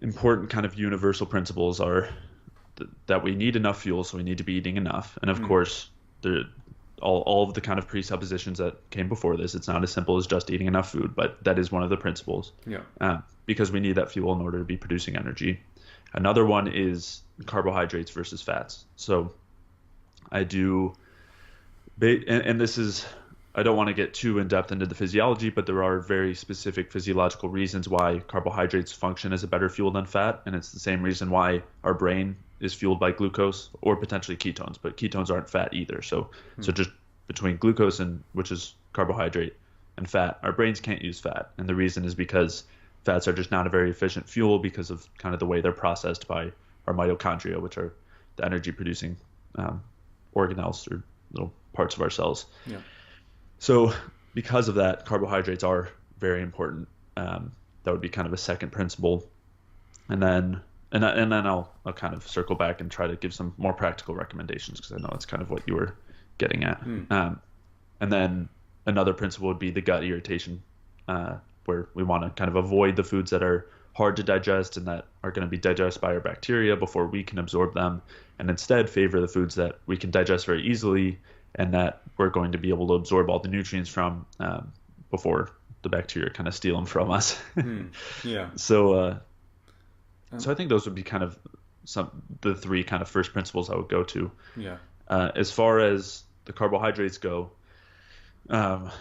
important kind of universal principles are that we need enough fuel, so we need to be eating enough. And of course, all of the kind of presuppositions that came before this, it's not as simple as just eating enough food, but that is one of the principles. Yeah. Because we need that fuel in order to be producing energy. Another one is carbohydrates versus fats. So I do, and this is, I don't want to get too in depth into the physiology, but there are very specific physiological reasons why carbohydrates function as a better fuel than fat. And it's the same reason why our brain is fueled by glucose or potentially ketones, but ketones aren't fat either. So just between glucose, which is carbohydrate, and fat, our brains can't use fat. And the reason is because fats are just not a very efficient fuel because of kind of the way they're processed by our mitochondria, which are the energy producing organelles or little parts of our cells. Yeah. So because of that, carbohydrates are very important. That would be kind of a second principle. And then I'll kind of circle back and try to give some more practical recommendations, because I know that's kind of what you were getting at. And then another principle would be the gut irritation, where we want to kind of avoid the foods that are hard to digest and that are going to be digested by our bacteria before we can absorb them, and instead favor the foods that we can digest very easily and that we're going to be able to absorb all the nutrients from before the bacteria kind of steal them from us. Yeah. So I think those would be kind of the three kind of first principles I would go to. Yeah. As far as the carbohydrates go, I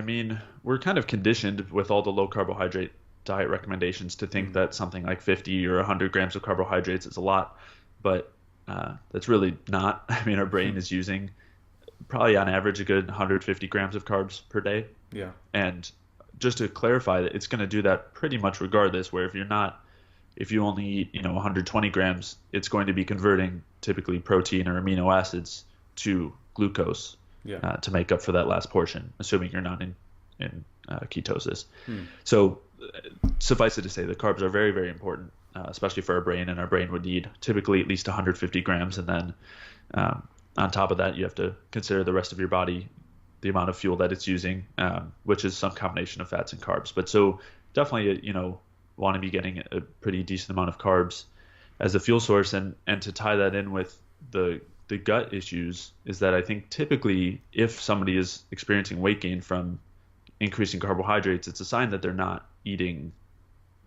mean, we're kind of conditioned with all the low carbohydrate diet recommendations to think that something like 50 or 100 grams of carbohydrates is a lot, but that's really not. I mean, our brain is using probably on average a good 150 grams of carbs per day. Yeah. And just to clarify that, it's going to do that pretty much regardless, where if you only eat, 120 grams, it's going to be converting typically protein or amino acids to glucose to make up for that last portion, assuming you're not in ketosis. So suffice it to say, the carbs are very, very important, especially for our brain, and our brain would need typically at least 150 grams. And then on top of that, you have to consider the rest of your body, the amount of fuel that it's using, which is some combination of fats and carbs. But so definitely, want to be getting a pretty decent amount of carbs as a fuel source. And to tie that in with the gut issues, is that I think typically if somebody is experiencing weight gain from increasing carbohydrates, it's a sign that they're not eating,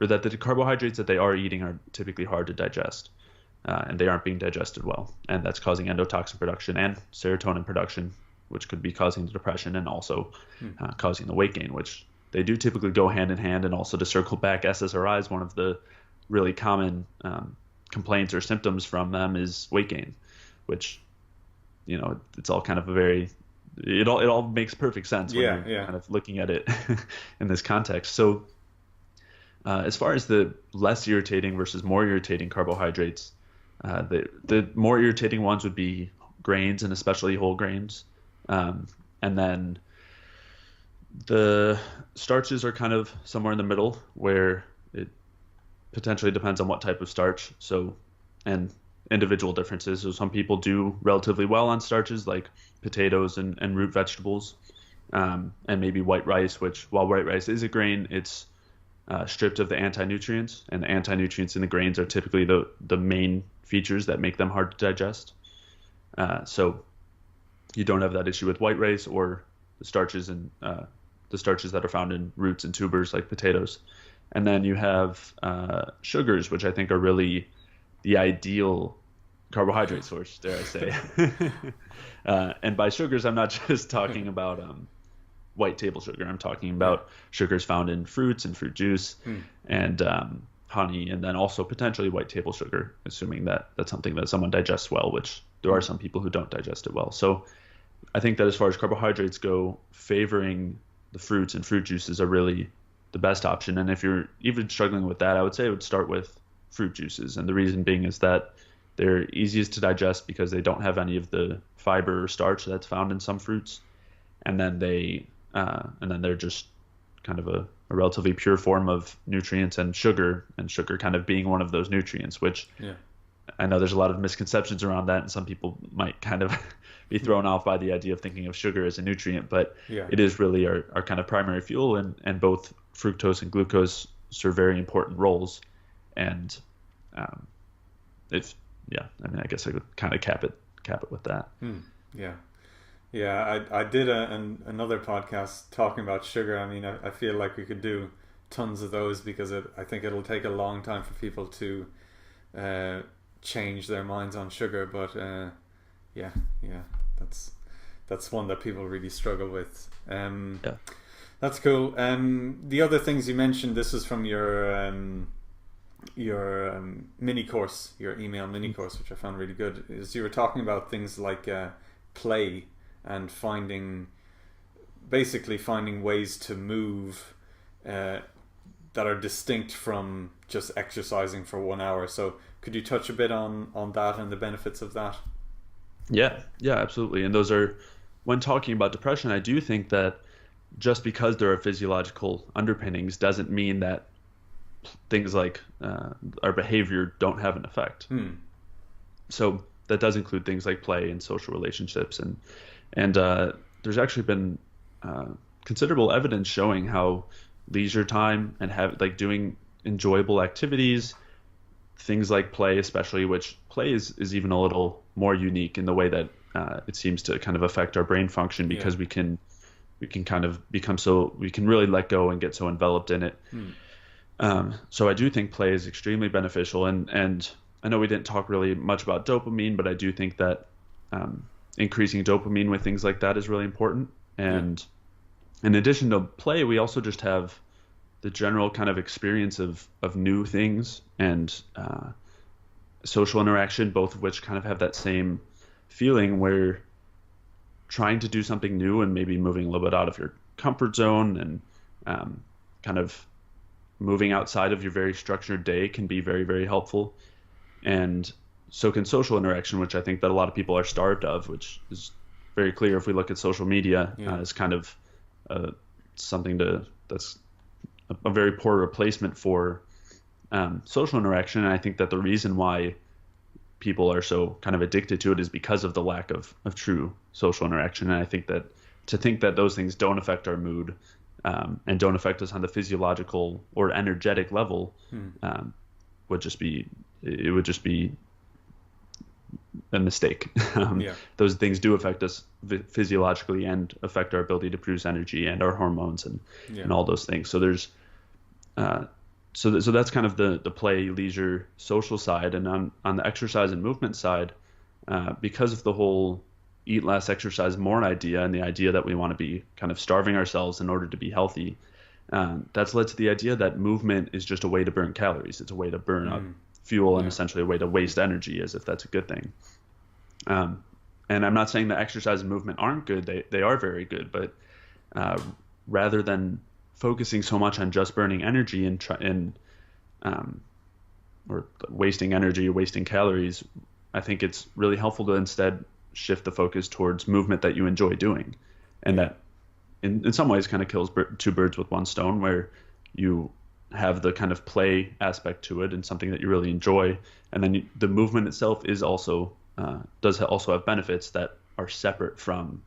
or that the carbohydrates that they are eating are typically hard to digest, and they aren't being digested well. And that's causing endotoxin production and serotonin production, which could be causing the depression and also causing the weight gain, which they do typically go hand in hand. And also, to circle back, SSRIs, one of the really common complaints or symptoms from them is weight gain, which, it's all kind of it all makes perfect sense when you're kind of looking at it in this context. So as far as the less irritating versus more irritating carbohydrates, the more irritating ones would be grains, and especially whole grains. And then the starches are kind of somewhere in the middle, where it potentially depends on what type of starch. So, and individual differences. So some people do relatively well on starches like potatoes and root vegetables, and maybe white rice, which, while white rice is a grain, it's stripped of the anti-nutrients, and the anti-nutrients in the grains are typically the main features that make them hard to digest. So you don't have that issue with white rice or the starches that are found in roots and tubers like potatoes. And then you have sugars, which I think are really the ideal carbohydrate source, dare I say. And by sugars, I'm not just talking about white table sugar. I'm talking about sugars found in fruits and fruit juice and honey, and then also potentially white table sugar, assuming that that's something that someone digests well, which there are some people who don't digest it well. So I think that as far as carbohydrates go, favoring the fruits and fruit juices are really the best option. And if you're even struggling with that, I would say I would start with fruit juices. And the reason being is that they're easiest to digest because they don't have any of the fiber or starch that's found in some fruits. And then they're just kind of a relatively pure form of nutrients, and sugar kind of being one of those nutrients, which I know there's a lot of misconceptions around that, and some people might kind of be thrown off by the idea of thinking of sugar as a nutrient, but it is really our kind of primary fuel, and both fructose and glucose serve very important roles. And I mean, I guess I could kind of cap it with that. I did another podcast talking about sugar. I mean, I feel like we could do tons of those, because I think it'll take a long time for people to change their minds on sugar. But that's one that people really struggle with. That's cool. The other things you mentioned, this is from your mini course, your email mini course, which I found really good, is you were talking about things like play and finding ways to move that are distinct from just exercising for 1 hour. So Could you touch a bit on that and the benefits of that? Yeah, absolutely. And those are, when talking about depression, I do think that just because there are physiological underpinnings doesn't mean that things like our behavior don't have an effect. So that does include things like play and social relationships, and there's actually been considerable evidence showing how leisure time and have like doing enjoyable activities, things like play especially, which play is even a little more unique in the way that it seems to kind of affect our brain function, because we can kind of become so, we can really let go and get so enveloped in it. So I do think play is extremely beneficial, and I know we didn't talk really much about dopamine, but I do think that increasing dopamine with things like that is really important. And in addition to play, we also just have the general kind of experience of new things and social interaction, both of which kind of have that same feeling where trying to do something new and maybe moving a little bit out of your comfort zone and kind of moving outside of your very structured day can be very, very helpful. And so can social interaction, which I think that a lot of people are starved of, which is very clear if we look at social media as kind of something that's a very poor replacement for social interaction. And I think that the reason why people are so kind of addicted to it is because of the lack of true social interaction. And I think that to think that those things don't affect our mood and don't affect us on the physiological or energetic level would just be a mistake. Those things do affect us physiologically and affect our ability to produce energy and our hormones and all those things. So there's so that's kind of the play, leisure, social side. And on the exercise and movement side, because of the whole eat less, exercise more idea, and the idea that we want to be kind of starving ourselves in order to be healthy, that's led to the idea that movement is just a way to burn calories. It's a way to burn up fuel and essentially a way to waste energy, as if that's a good thing. And I'm not saying that exercise and movement aren't good. They are very good, but rather than focusing so much on just burning energy or wasting energy or wasting calories, I think it's really helpful to instead shift the focus towards movement that you enjoy doing, and that in some ways kind of kills two birds with one stone, where you have the kind of play aspect to it and something that you really enjoy, and then the movement itself is also does also have benefits that are separate from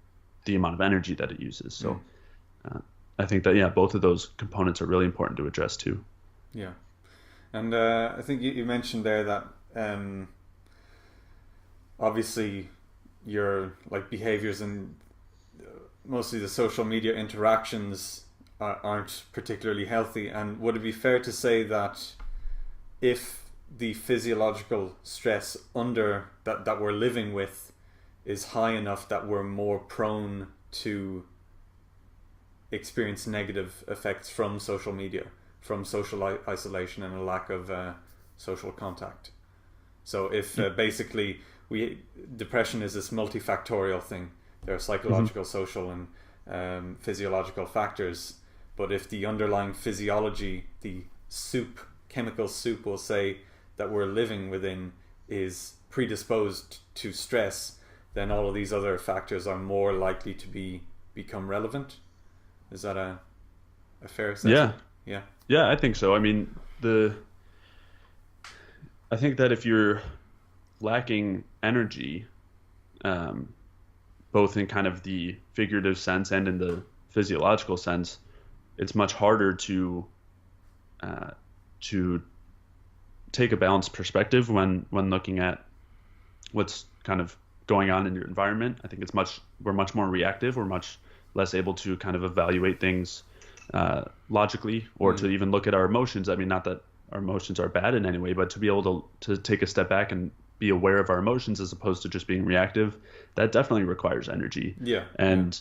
the amount of energy that it uses. So I think that both of those components are really important to address too. Yeah, and I think you mentioned there that obviously your like behaviors and mostly the social media interactions aren't particularly healthy. And would it be fair to say that if the physiological stress under that we're living with is high enough, that we're more prone to experience negative effects from social media, from social isolation and a lack of social contact? So if basically depression is this multifactorial thing, there are psychological, social and physiological factors, but if the underlying physiology, the chemical soup will say that we're living within is predisposed to stress, then all of these other factors are more likely to become relevant. Is that a fair assessment? Yeah, I think so. I mean, I think that if you're lacking energy, both in kind of the figurative sense and in the physiological sense, it's much harder to take a balanced perspective when looking at what's kind of going on in your environment. I think we're much more reactive. We're much less able to kind of evaluate things logically, or to even look at our emotions. I mean, not that our emotions are bad in any way, but to be able to take a step back and be aware of our emotions as opposed to just being reactive, that definitely requires energy. And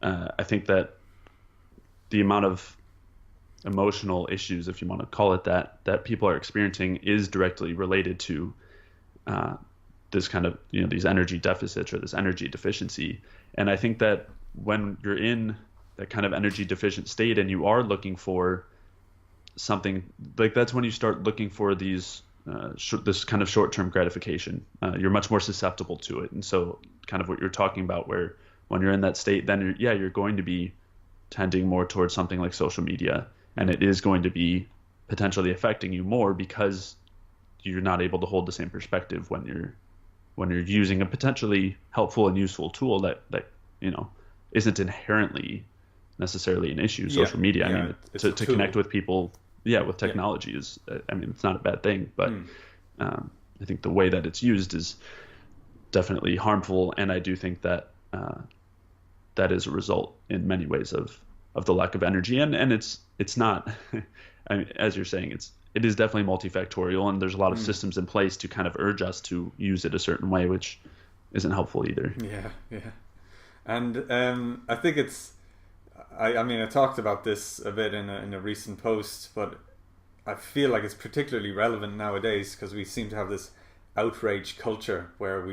I think that the amount of emotional issues, if you want to call it that people are experiencing is directly related to this kind of, these energy deficits or this energy deficiency. And I think that when you're in that kind of energy deficient state and you are looking for something, like that's when you start looking for these this kind of short-term gratification. You're much more susceptible to it. And so kind of what you're talking about, where when you're in that state, then you're going to be tending more towards something like social media, and it is going to be potentially affecting you more because you're not able to hold the same perspective when you're using a potentially helpful and useful tool that isn't inherently necessarily an issue. Social media, I mean, to connect with people, with technology is, I mean, it's not a bad thing, but I think the way that it's used is definitely harmful, and I do think that that is a result in many ways of the lack of energy, and it's not I mean, as you're saying, it is definitely multifactorial, and there's a lot of systems in place to kind of urge us to use it a certain way, which isn't helpful either. And I think I mean, I talked about this a bit in a recent post, but I feel like it's particularly relevant nowadays because we seem to have this outrage culture where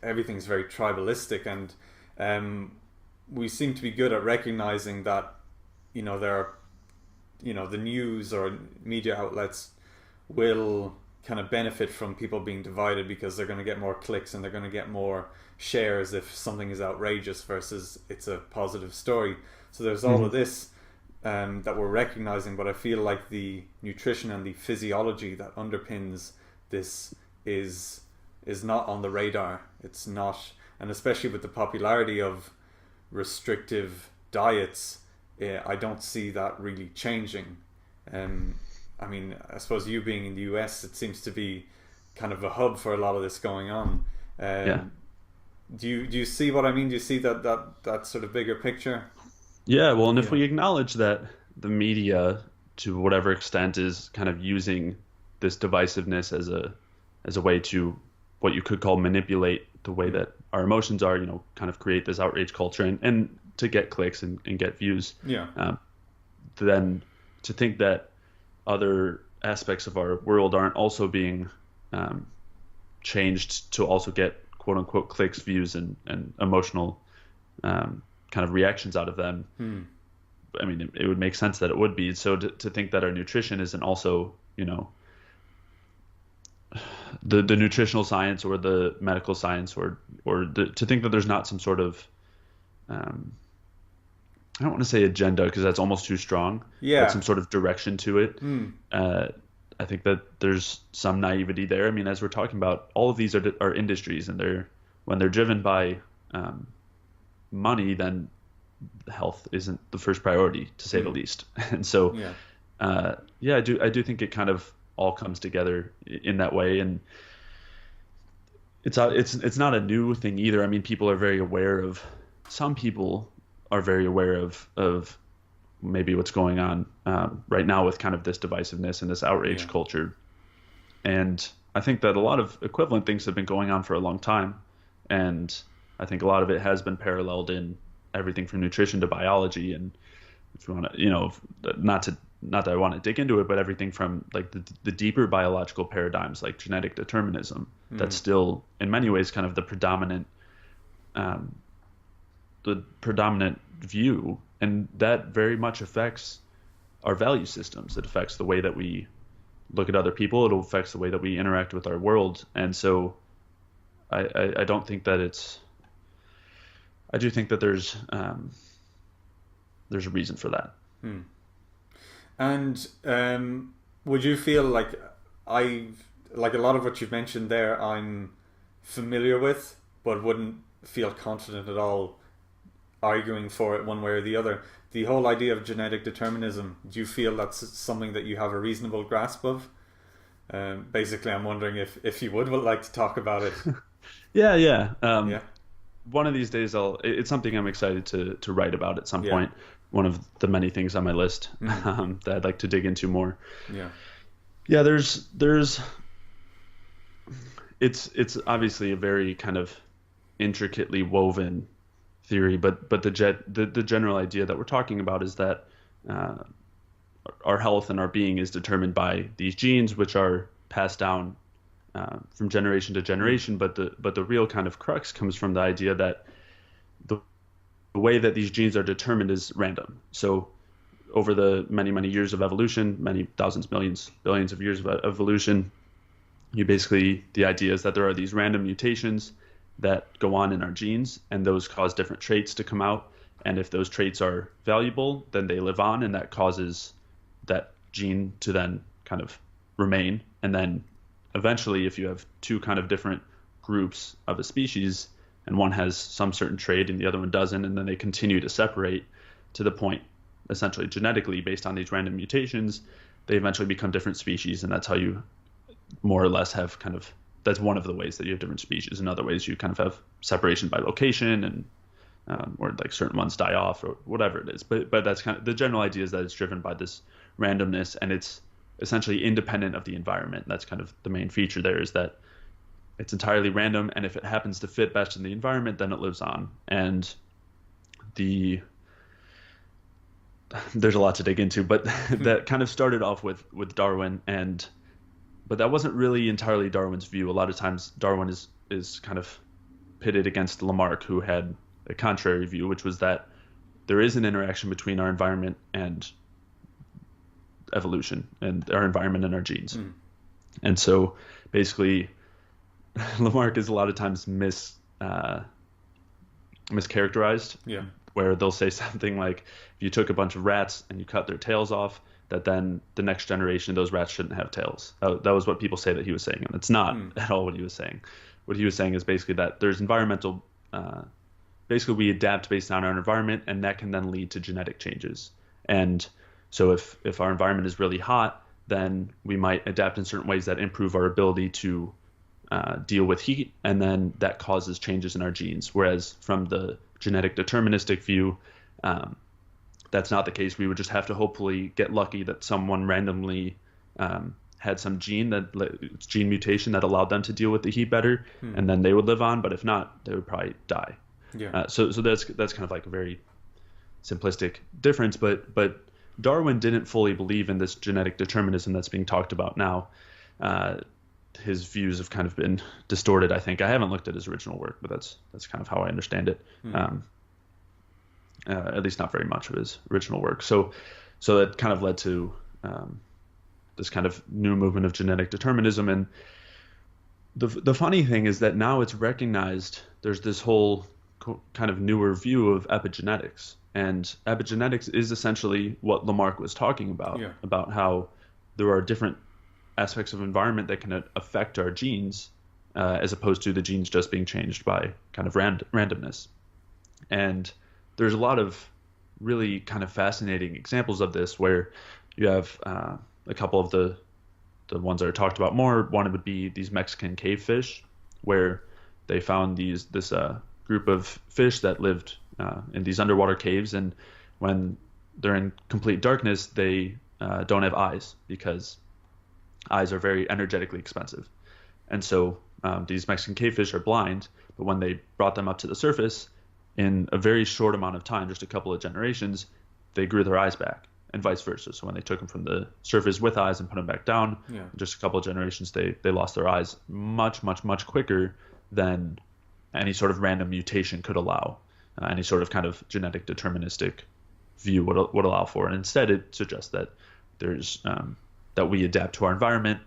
everything's very tribalistic, and we seem to be good at recognizing that there are the news or media outlets will kind of benefit from people being divided because they're going to get more clicks and they're going to get more shares if something is outrageous versus it's a positive story. So there's all of this that we're recognizing, but I feel like the nutrition and the physiology that underpins this is not on the radar. It's not, and especially with the popularity of restrictive diets, I don't see that really changing. I mean, I suppose you being in the US, it seems to be kind of a hub for a lot of this going on. Do you see what I mean? Do you see that sort of bigger picture? Yeah, well, and if we acknowledge that the media, to whatever extent, is kind of using this divisiveness as a way to what you could call manipulate the way that our emotions are, kind of create this outrage culture and to get clicks and get views. Then to think that other aspects of our world aren't also being changed to also get quote unquote clicks, views, and emotional kind of reactions out of them. I mean, it would make sense that it would be. So to think that our nutrition isn't also, the nutritional science or the medical science or to think that there's not some sort of I don't want to say agenda because that's almost too strong. But some sort of direction to it. I think that there's some naivety there. I mean, as we're talking about, all of these are industries, and when they're driven by money, then health isn't the first priority, to say the least. And so, I do think it kind of all comes together in that way, and it's not a new thing either. I mean, some people are very aware of maybe what's going on right now with kind of this divisiveness and this outrage culture. And I think that a lot of equivalent things have been going on for a long time. And I think a lot of it has been paralleled in everything from nutrition to biology. And if you want to, not that I want to dig into it, but everything from like the deeper biological paradigms like genetic determinism, that's still in many ways kind of the predominant view, and that very much affects our value systems. It affects the way that we look at other people. It affects the way that we interact with our world. And so I don't think that I do think that there's a reason for that. And would you feel like a lot of what you've mentioned there I'm familiar with, but wouldn't feel confident at all arguing for it one way or the other? The whole idea of genetic determinism, do you feel that's something that you have a reasonable grasp of? Basically, I'm wondering if you would like to talk about it. One of these days, it's something I'm excited to write about at some point. One of the many things on my list that I'd like to dig into more. It's obviously a very kind of intricately woven theory, but the general idea that we're talking about is that our health and our being is determined by these genes, which are passed down from generation to generation. But the real kind of crux comes from the idea that the way that these genes are determined is random. So over the many years of evolution, many thousands, millions, billions of years of evolution, the idea is that there are these random mutations that go on in our genes, and those cause different traits to come out. And if those traits are valuable, then they live on, and that causes that gene to then kind of remain. And then eventually, if you have two kind of different groups of a species, and one has some certain trait and the other one doesn't, and then they continue to separate to the point, essentially genetically, based on these random mutations, they eventually become different species. And that's how you more or less have kind of, that's one of the ways that you have different species. In other ways, you kind of have separation by location, and or like certain ones die off or whatever it is. But that's kind of the general idea, is that it's driven by this randomness, and it's essentially independent of the environment. That's kind of the main feature there, is that it's entirely random, and if it happens to fit best in the environment, then it lives on. And there's a lot to dig into, but that kind of started off with Darwin, but that wasn't really entirely Darwin's view. A lot of times Darwin is kind of pitted against Lamarck, who had a contrary view, which was that there is an interaction between our environment and evolution, and our environment and our genes. And so basically Lamarck is a lot of times mischaracterized, where they'll say something like, if you took a bunch of rats and you cut their tails off, that then the next generation, those rats shouldn't have tails. That was what people say that he was saying, and it's not at all what he was saying. What he was saying is basically that there's environmental, basically we adapt based on our environment, and that can then lead to genetic changes. And so if our environment is really hot, then we might adapt in certain ways that improve our ability to deal with heat, and then that causes changes in our genes. Whereas from the genetic deterministic view, that's not the case. We would just have to hopefully get lucky that someone randomly had some gene mutation that allowed them to deal with the heat better, and then they would live on. But if not, they would probably die. So that's kind of like a very simplistic difference. But Darwin didn't fully believe in this genetic determinism that's being talked about now. His views have kind of been distorted, I think. I haven't looked at his original work, but that's kind of how I understand it. At least not very much of his original work. So that kind of led to this kind of new movement of genetic determinism. And the funny thing is that now it's recognized. There's this whole kind of newer view of epigenetics, and epigenetics is essentially what Lamarck was talking about, about how there are different aspects of environment that can affect our genes, as opposed to the genes just being changed by kind of randomness. And there's a lot of really kind of fascinating examples of this, where you have a couple of the ones that are talked about more. One would be these Mexican cave fish, where they found this group of fish that lived in these underwater caves, and when they're in complete darkness, they don't have eyes, because eyes are very energetically expensive. And so these Mexican cavefish are blind, but when they brought them up to the surface, in a very short amount of time, just a couple of generations, they grew their eyes back, and vice versa. So when they took them from the surface with eyes and put them back down, just a couple of generations, they lost their eyes much, much, much quicker than any sort of random mutation could allow, any sort of kind of genetic deterministic view would allow for. And instead, it suggests that there's that we adapt to our environment,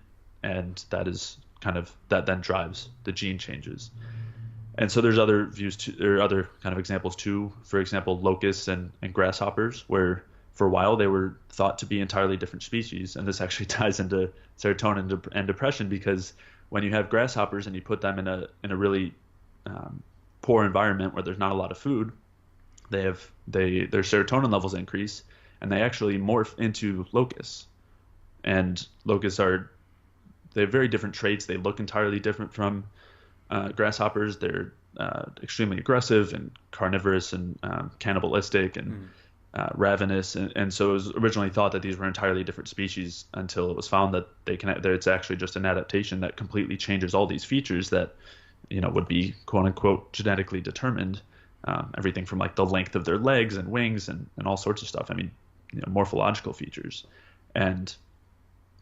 and that is kind of that then drives the gene changes. And so there's other views there are other kind of examples too. For example, locusts and grasshoppers, where for a while they were thought to be entirely different species. And this actually ties into serotonin and depression, because when you have grasshoppers and you put them in a really poor environment where there's not a lot of food, their serotonin levels increase, and they actually morph into locusts. And locusts they have very different traits. They look entirely different from grasshoppers. They're extremely aggressive and carnivorous and cannibalistic and ravenous. And so it was originally thought that these were entirely different species, until it was found that it's actually just an adaptation that completely changes all these features that would be quote unquote genetically determined. Everything from like the length of their legs and wings and all sorts of stuff. I mean, morphological features. And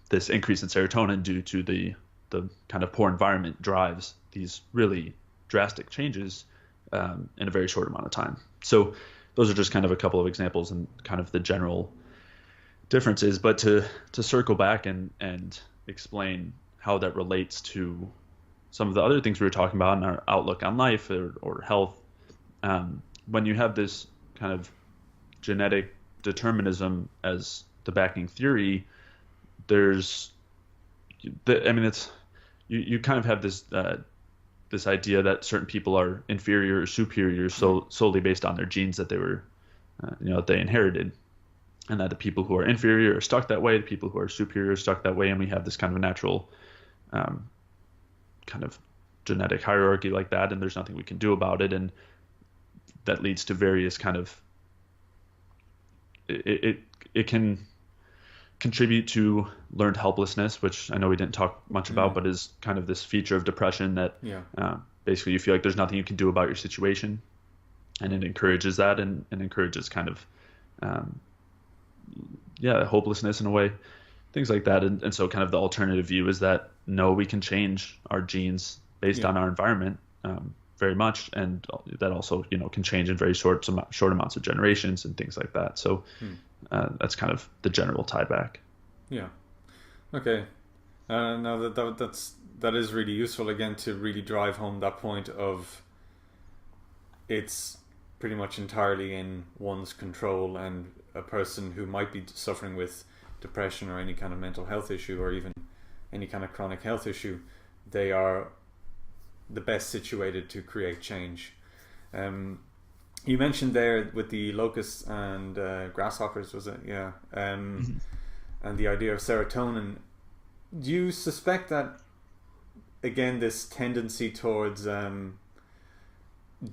this increase in serotonin due to the kind of poor environment drives these really drastic changes in a very short amount of time. So those are just kind of a couple of examples and kind of the general differences. But to circle back and explain how that relates to some of the other things we were talking about in our outlook on life or health. When you have this kind of genetic determinism as the backing theory, it's you kind of have this idea that certain people are inferior or superior solely based on their genes that they were that they inherited, and that the people who are inferior are stuck that way, the people who are superior are stuck that way, and we have this kind of a natural kind of genetic hierarchy like that, and there's nothing we can do about it, and that leads to various kind of it can contribute to learned helplessness, which I know we didn't talk much about, but is kind of this feature of depression that basically you feel like there's nothing you can do about your situation, and it encourages that and encourages kind of hopelessness in a way, things like that. And so kind of the alternative view is that no, we can change our genes based on our environment very much, and that also can change in very short amounts of generations and things like that. So that's kind of the general tie back. Yeah. Okay. Now that is really useful again to really drive home that point of it's pretty much entirely in one's control, and a person who might be suffering with depression or any kind of mental health issue or even any kind of chronic health issue, they are the best situated to create change. You mentioned there with the locusts and grasshoppers, was it? Yeah. And the idea of serotonin. Do you suspect that, again, this tendency towards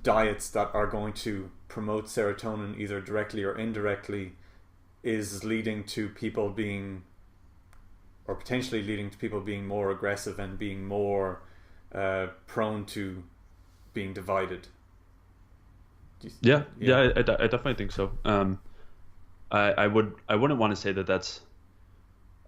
diets that are going to promote serotonin either directly or indirectly is leading to people being, or potentially leading to people being more aggressive and being more prone to being divided? I definitely think so. I wouldn't want to say that that's.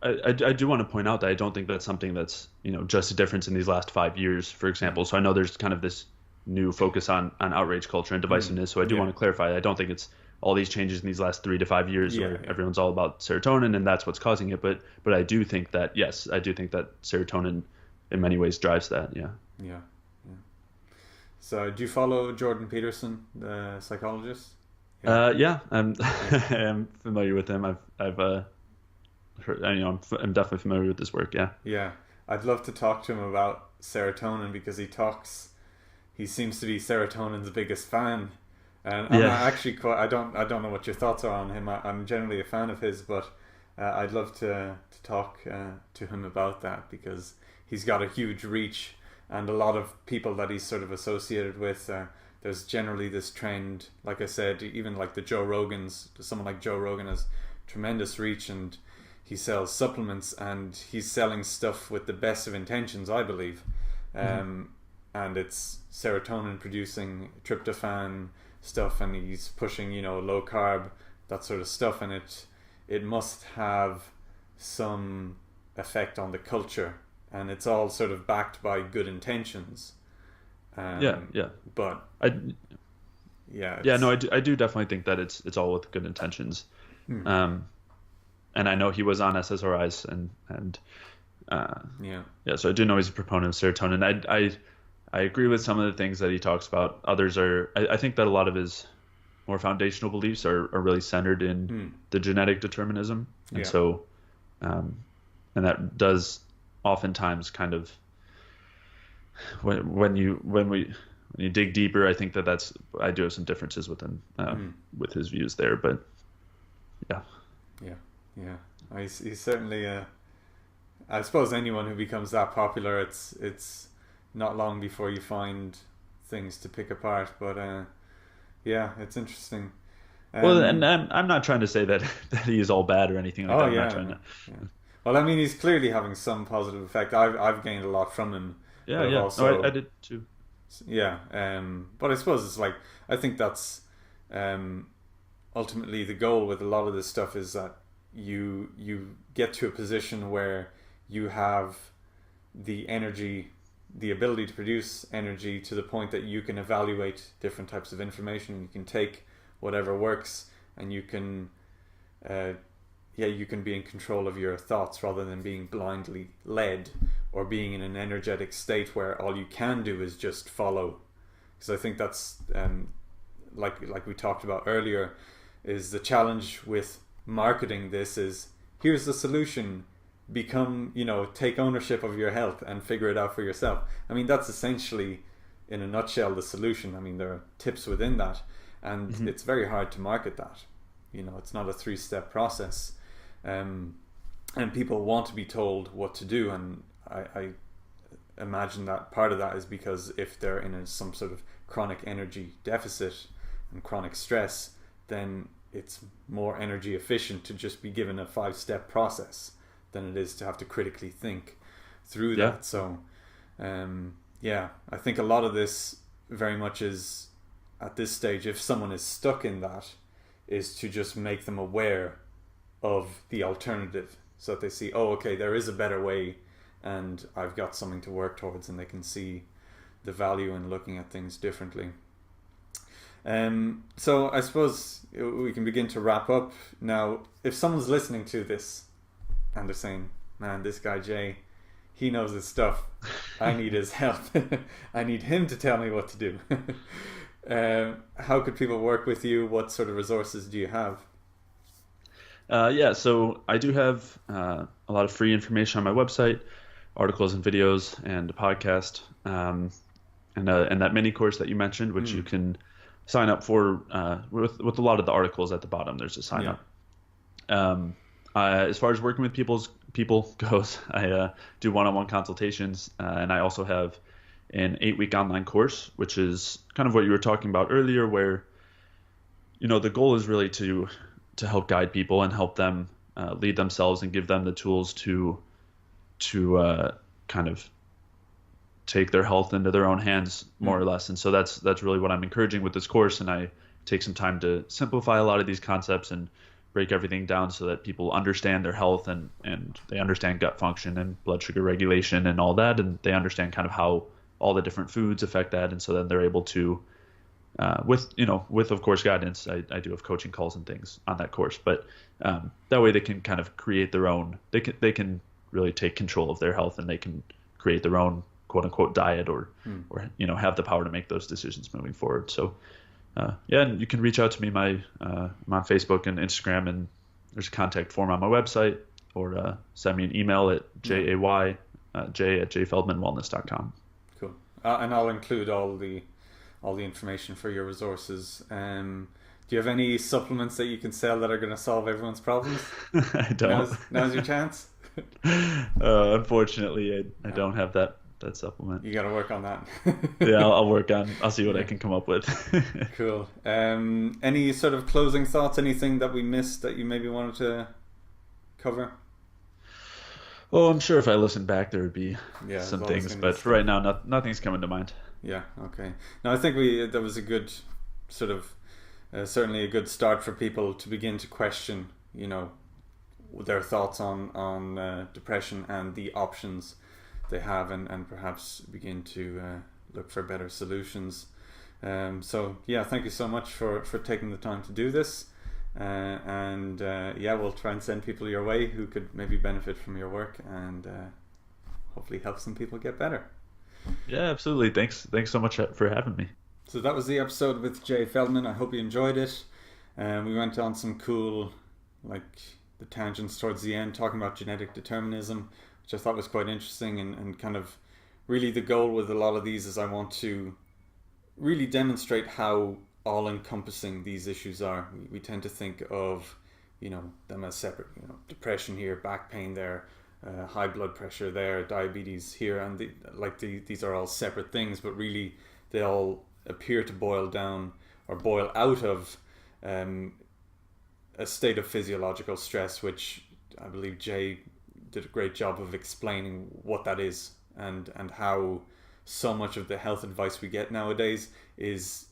I do want to point out that I don't think that's something that's just a difference in these last 5 years, for example. So I know there's kind of this new focus on outrage culture and divisiveness. So I do want to clarify. I don't think it's all these changes in these last 3 to 5 years where everyone's all about serotonin and that's what's causing it. But I do think that I do think that serotonin in many ways drives that. Yeah. So do you follow Jordan Peterson, the psychologist? I'm I'm familiar with him. I've heard, I'm definitely familiar with his work. Yeah, I'd love to talk to him about serotonin because he seems to be serotonin's biggest fan, and I'm not actually quite. I don't know what your thoughts are on him. I'm generally a fan of his, but I'd love to talk to him about that because he's got a huge reach. And a lot of people that he's sort of associated with, there's generally this trend, like I said, even like the Joe Rogans, someone like Joe Rogan has tremendous reach and he sells supplements and he's selling stuff with the best of intentions, I believe. And it's serotonin producing tryptophan stuff, and he's pushing, low carb, that sort of stuff. And it must have some effect on the culture. And it's all sort of backed by good intentions. But I do definitely think that it's all with good intentions. And I know he was on SSRIs and so I do know he's a proponent of serotonin. I agree with some of the things that he talks about. Others are, I think that a lot of his more foundational beliefs are really centered in the genetic determinism. And so, and that does oftentimes kind of when you dig deeper, I think I do have some differences with him with his views there, but he's certainly I suppose anyone who becomes that popular, it's not long before you find things to pick apart, but it's interesting. Well, and I'm not trying to say that he is all bad or anything like that. I'm not trying to. Well, I mean, he's clearly having some positive effect. I've gained a lot from him. Also, I did too. But I suppose it's like, I think that's ultimately the goal with a lot of this stuff, is that you get to a position where you have the energy, the ability to produce energy to the point that you can evaluate different types of information. You can take whatever works, and you can you can be in control of your thoughts rather than being blindly led or being in an energetic state where all you can do is just follow. Because I think that's like we talked about earlier, is the challenge with marketing this is, here's the solution, become, take ownership of your health and figure it out for yourself. I mean, that's essentially in a nutshell the solution. I mean, there are tips within that, and it's very hard to market that. It's not a 3-step process, and people want to be told what to do, and I imagine that part of that is because if they're in some sort of chronic energy deficit and chronic stress, then it's more energy efficient to just be given a 5-step process than it is to have to critically think through that. So I think a lot of this very much is, at this stage, if someone is stuck in that, is to just make them aware of the alternative, so that they see, oh, okay, there is a better way, and I've got something to work towards, and they can see the value in looking at things differently. So I suppose we can begin to wrap up now. If someone's listening to this and they're saying, man, this guy Jay, he knows his stuff, I need his help, I need him to tell me what to do. How could people work with you? What sort of resources do you have? So I do have a lot of free information on my website, articles and videos, and a podcast, and that mini course that you mentioned, which you can sign up for with a lot of the articles at the bottom. There's a sign up. As far as working with people goes, I do one-on-one consultations, and I also have an 8-week online course, which is kind of what you were talking about earlier, where the goal is really to help guide people and help them lead themselves and give them the tools to kind of take their health into their own hands, more or less. And so that's really what I'm encouraging with this course. And I take some time to simplify a lot of these concepts and break everything down so that people understand their health and they understand gut function and blood sugar regulation and all that. And they understand kind of how all the different foods affect that. And so then they're able to, with of course guidance, I do have coaching calls and things on that course, but that way they can kind of create their own, they can really take control of their health, and they can create their own quote unquote diet or have the power to make those decisions moving forward. So and you can reach out to me. I'm on Facebook and Instagram, and there's a contact form on my website, or send me an email at jay@jayfeldmanwellness.com. Cool. And I'll include all the information for your resources. Do you have any supplements that you can sell that are going to solve everyone's problems? I don't. Now's your chance. Unfortunately, I don't have that supplement. You got to work on that. Yeah, I'll see what I can come up with. Cool. Any sort of closing thoughts? Anything that we missed that you maybe wanted to cover? Oh, I'm sure if I listened back, there would be some things, but for right now, nothing's coming to mind. Yeah. Okay. No, I think that was a good sort of certainly a good start for people to begin to question, their thoughts on depression and the options they have, and perhaps begin to look for better solutions. So thank you so much for taking the time to do this, and we'll try and send people your way who could maybe benefit from your work, and hopefully help some people get better. Yeah, absolutely. Thanks so much for having me. So that was the episode with Jay Feldman. I hope you enjoyed it. We went on some cool, the tangents towards the end, talking about genetic determinism, which I thought was quite interesting, and kind of really the goal with a lot of these is I want to really demonstrate how all-encompassing these issues are. We tend to think of, them as separate, depression here, back pain there, high blood pressure there, diabetes here, and these are all separate things, but really they all appear to boil down or boil out of a state of physiological stress, which I believe Jay did a great job of explaining what that is, and how so much of the health advice we get nowadays is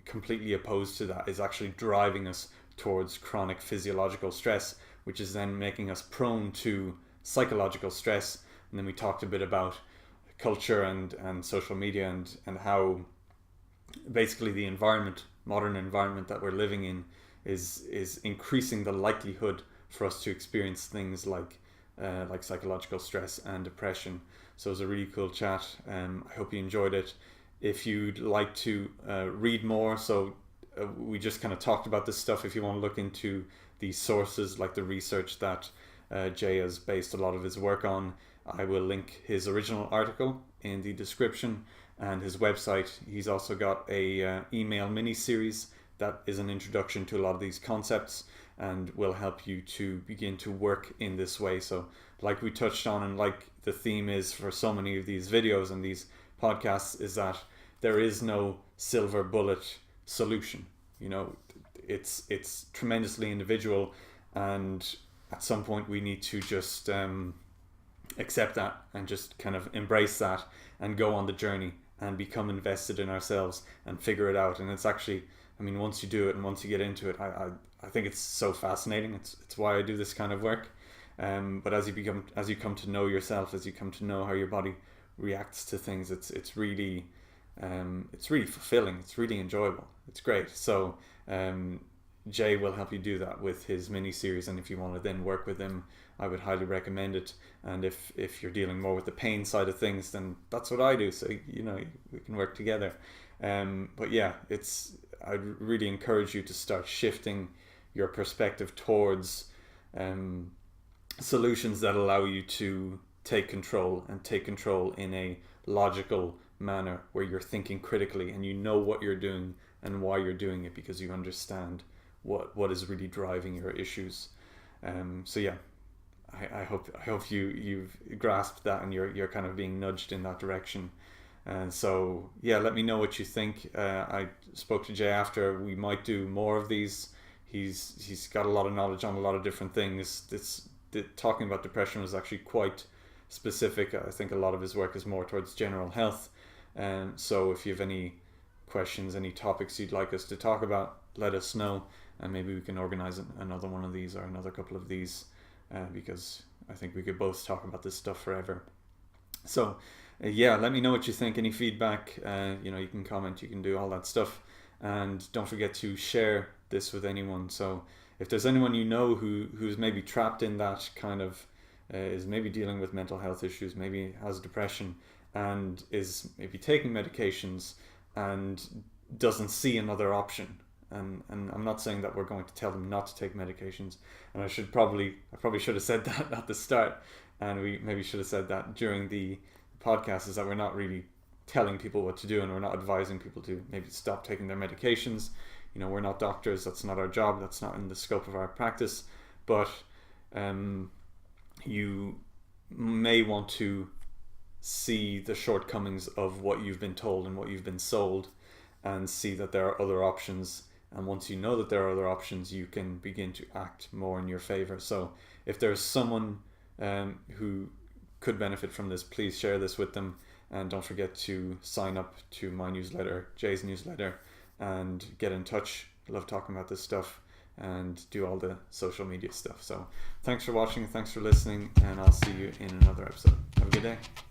completely opposed to that, is actually driving us towards chronic physiological stress, which is then making us prone to psychological stress. And then we talked a bit about culture and social media, and how basically the modern environment that we're living in is increasing the likelihood for us to experience things like psychological stress and depression. So it was a really cool chat. I hope you enjoyed it. If you'd like to read more, so we just kind of talked about this stuff. If you want to look into the sources, like the research that Jay has based a lot of his work on, I will link his original article in the description and his website. He's also got a email mini series that is an introduction to a lot of these concepts and will help you to begin to work in this way. So like we touched on, and like the theme is for so many of these videos and these podcasts, is that there is no silver bullet solution. You know, it's tremendously individual, and at some point we need to just accept that and just kind of embrace that and go on the journey and become invested in ourselves and figure it out. And it's actually, I mean, once you do it and once you get into it, I think it's so fascinating. It's why I do this kind of work. But as you come to know yourself, as you come to know how your body reacts to things, it's really fulfilling. It's really enjoyable. It's great. So Jay will help you do that with his mini series, and if you want to then work with him, I would highly recommend it. And if you're dealing more with the pain side of things, then that's what I do. So you know, we can work together. But yeah, I'd really encourage you to start shifting your perspective towards solutions that allow you to take control, and take control in a logical manner where you're thinking critically and you know what you're doing and why you're doing it, because you understand what is really driving your issues. So yeah, I hope you've grasped that and you're kind of being nudged in that direction. And so yeah, let me know what you think. I spoke to Jay after. We might do more of these. He's got a lot of knowledge on a lot of different things. Talking about depression was actually quite specific. I think a lot of his work is more towards general health. So if you have any questions, any topics you'd like us to talk about, let us know, and maybe we can organize another one of these or another couple of these, because I think we could both talk about this stuff forever. So yeah, let me know what you think. Any feedback, you can comment, you can do all that stuff, and don't forget to share this with anyone. So if there's anyone you know who's maybe trapped in that kind of is maybe dealing with mental health issues, maybe has depression and is maybe taking medications and doesn't see another option, and I'm not saying that we're going to tell them not to take medications, and I probably should have said that at the start, and we maybe should have said that during the podcast, is that we're not really telling people what to do, and we're not advising people to maybe stop taking their medications. You know, we're not doctors, that's not our job, that's not in the scope of our practice, but you may want to see the shortcomings of what you've been told and what you've been sold, and see that there are other options. And once you know that there are other options, you can begin to act more in your favor. So if there's someone who could benefit from this, please share this with them, and don't forget to sign up to my newsletter, Jay's newsletter, and get in touch. I love talking about this stuff and do all the social media stuff. So thanks for watching, thanks for listening, and I'll see you in another episode. Have a good day.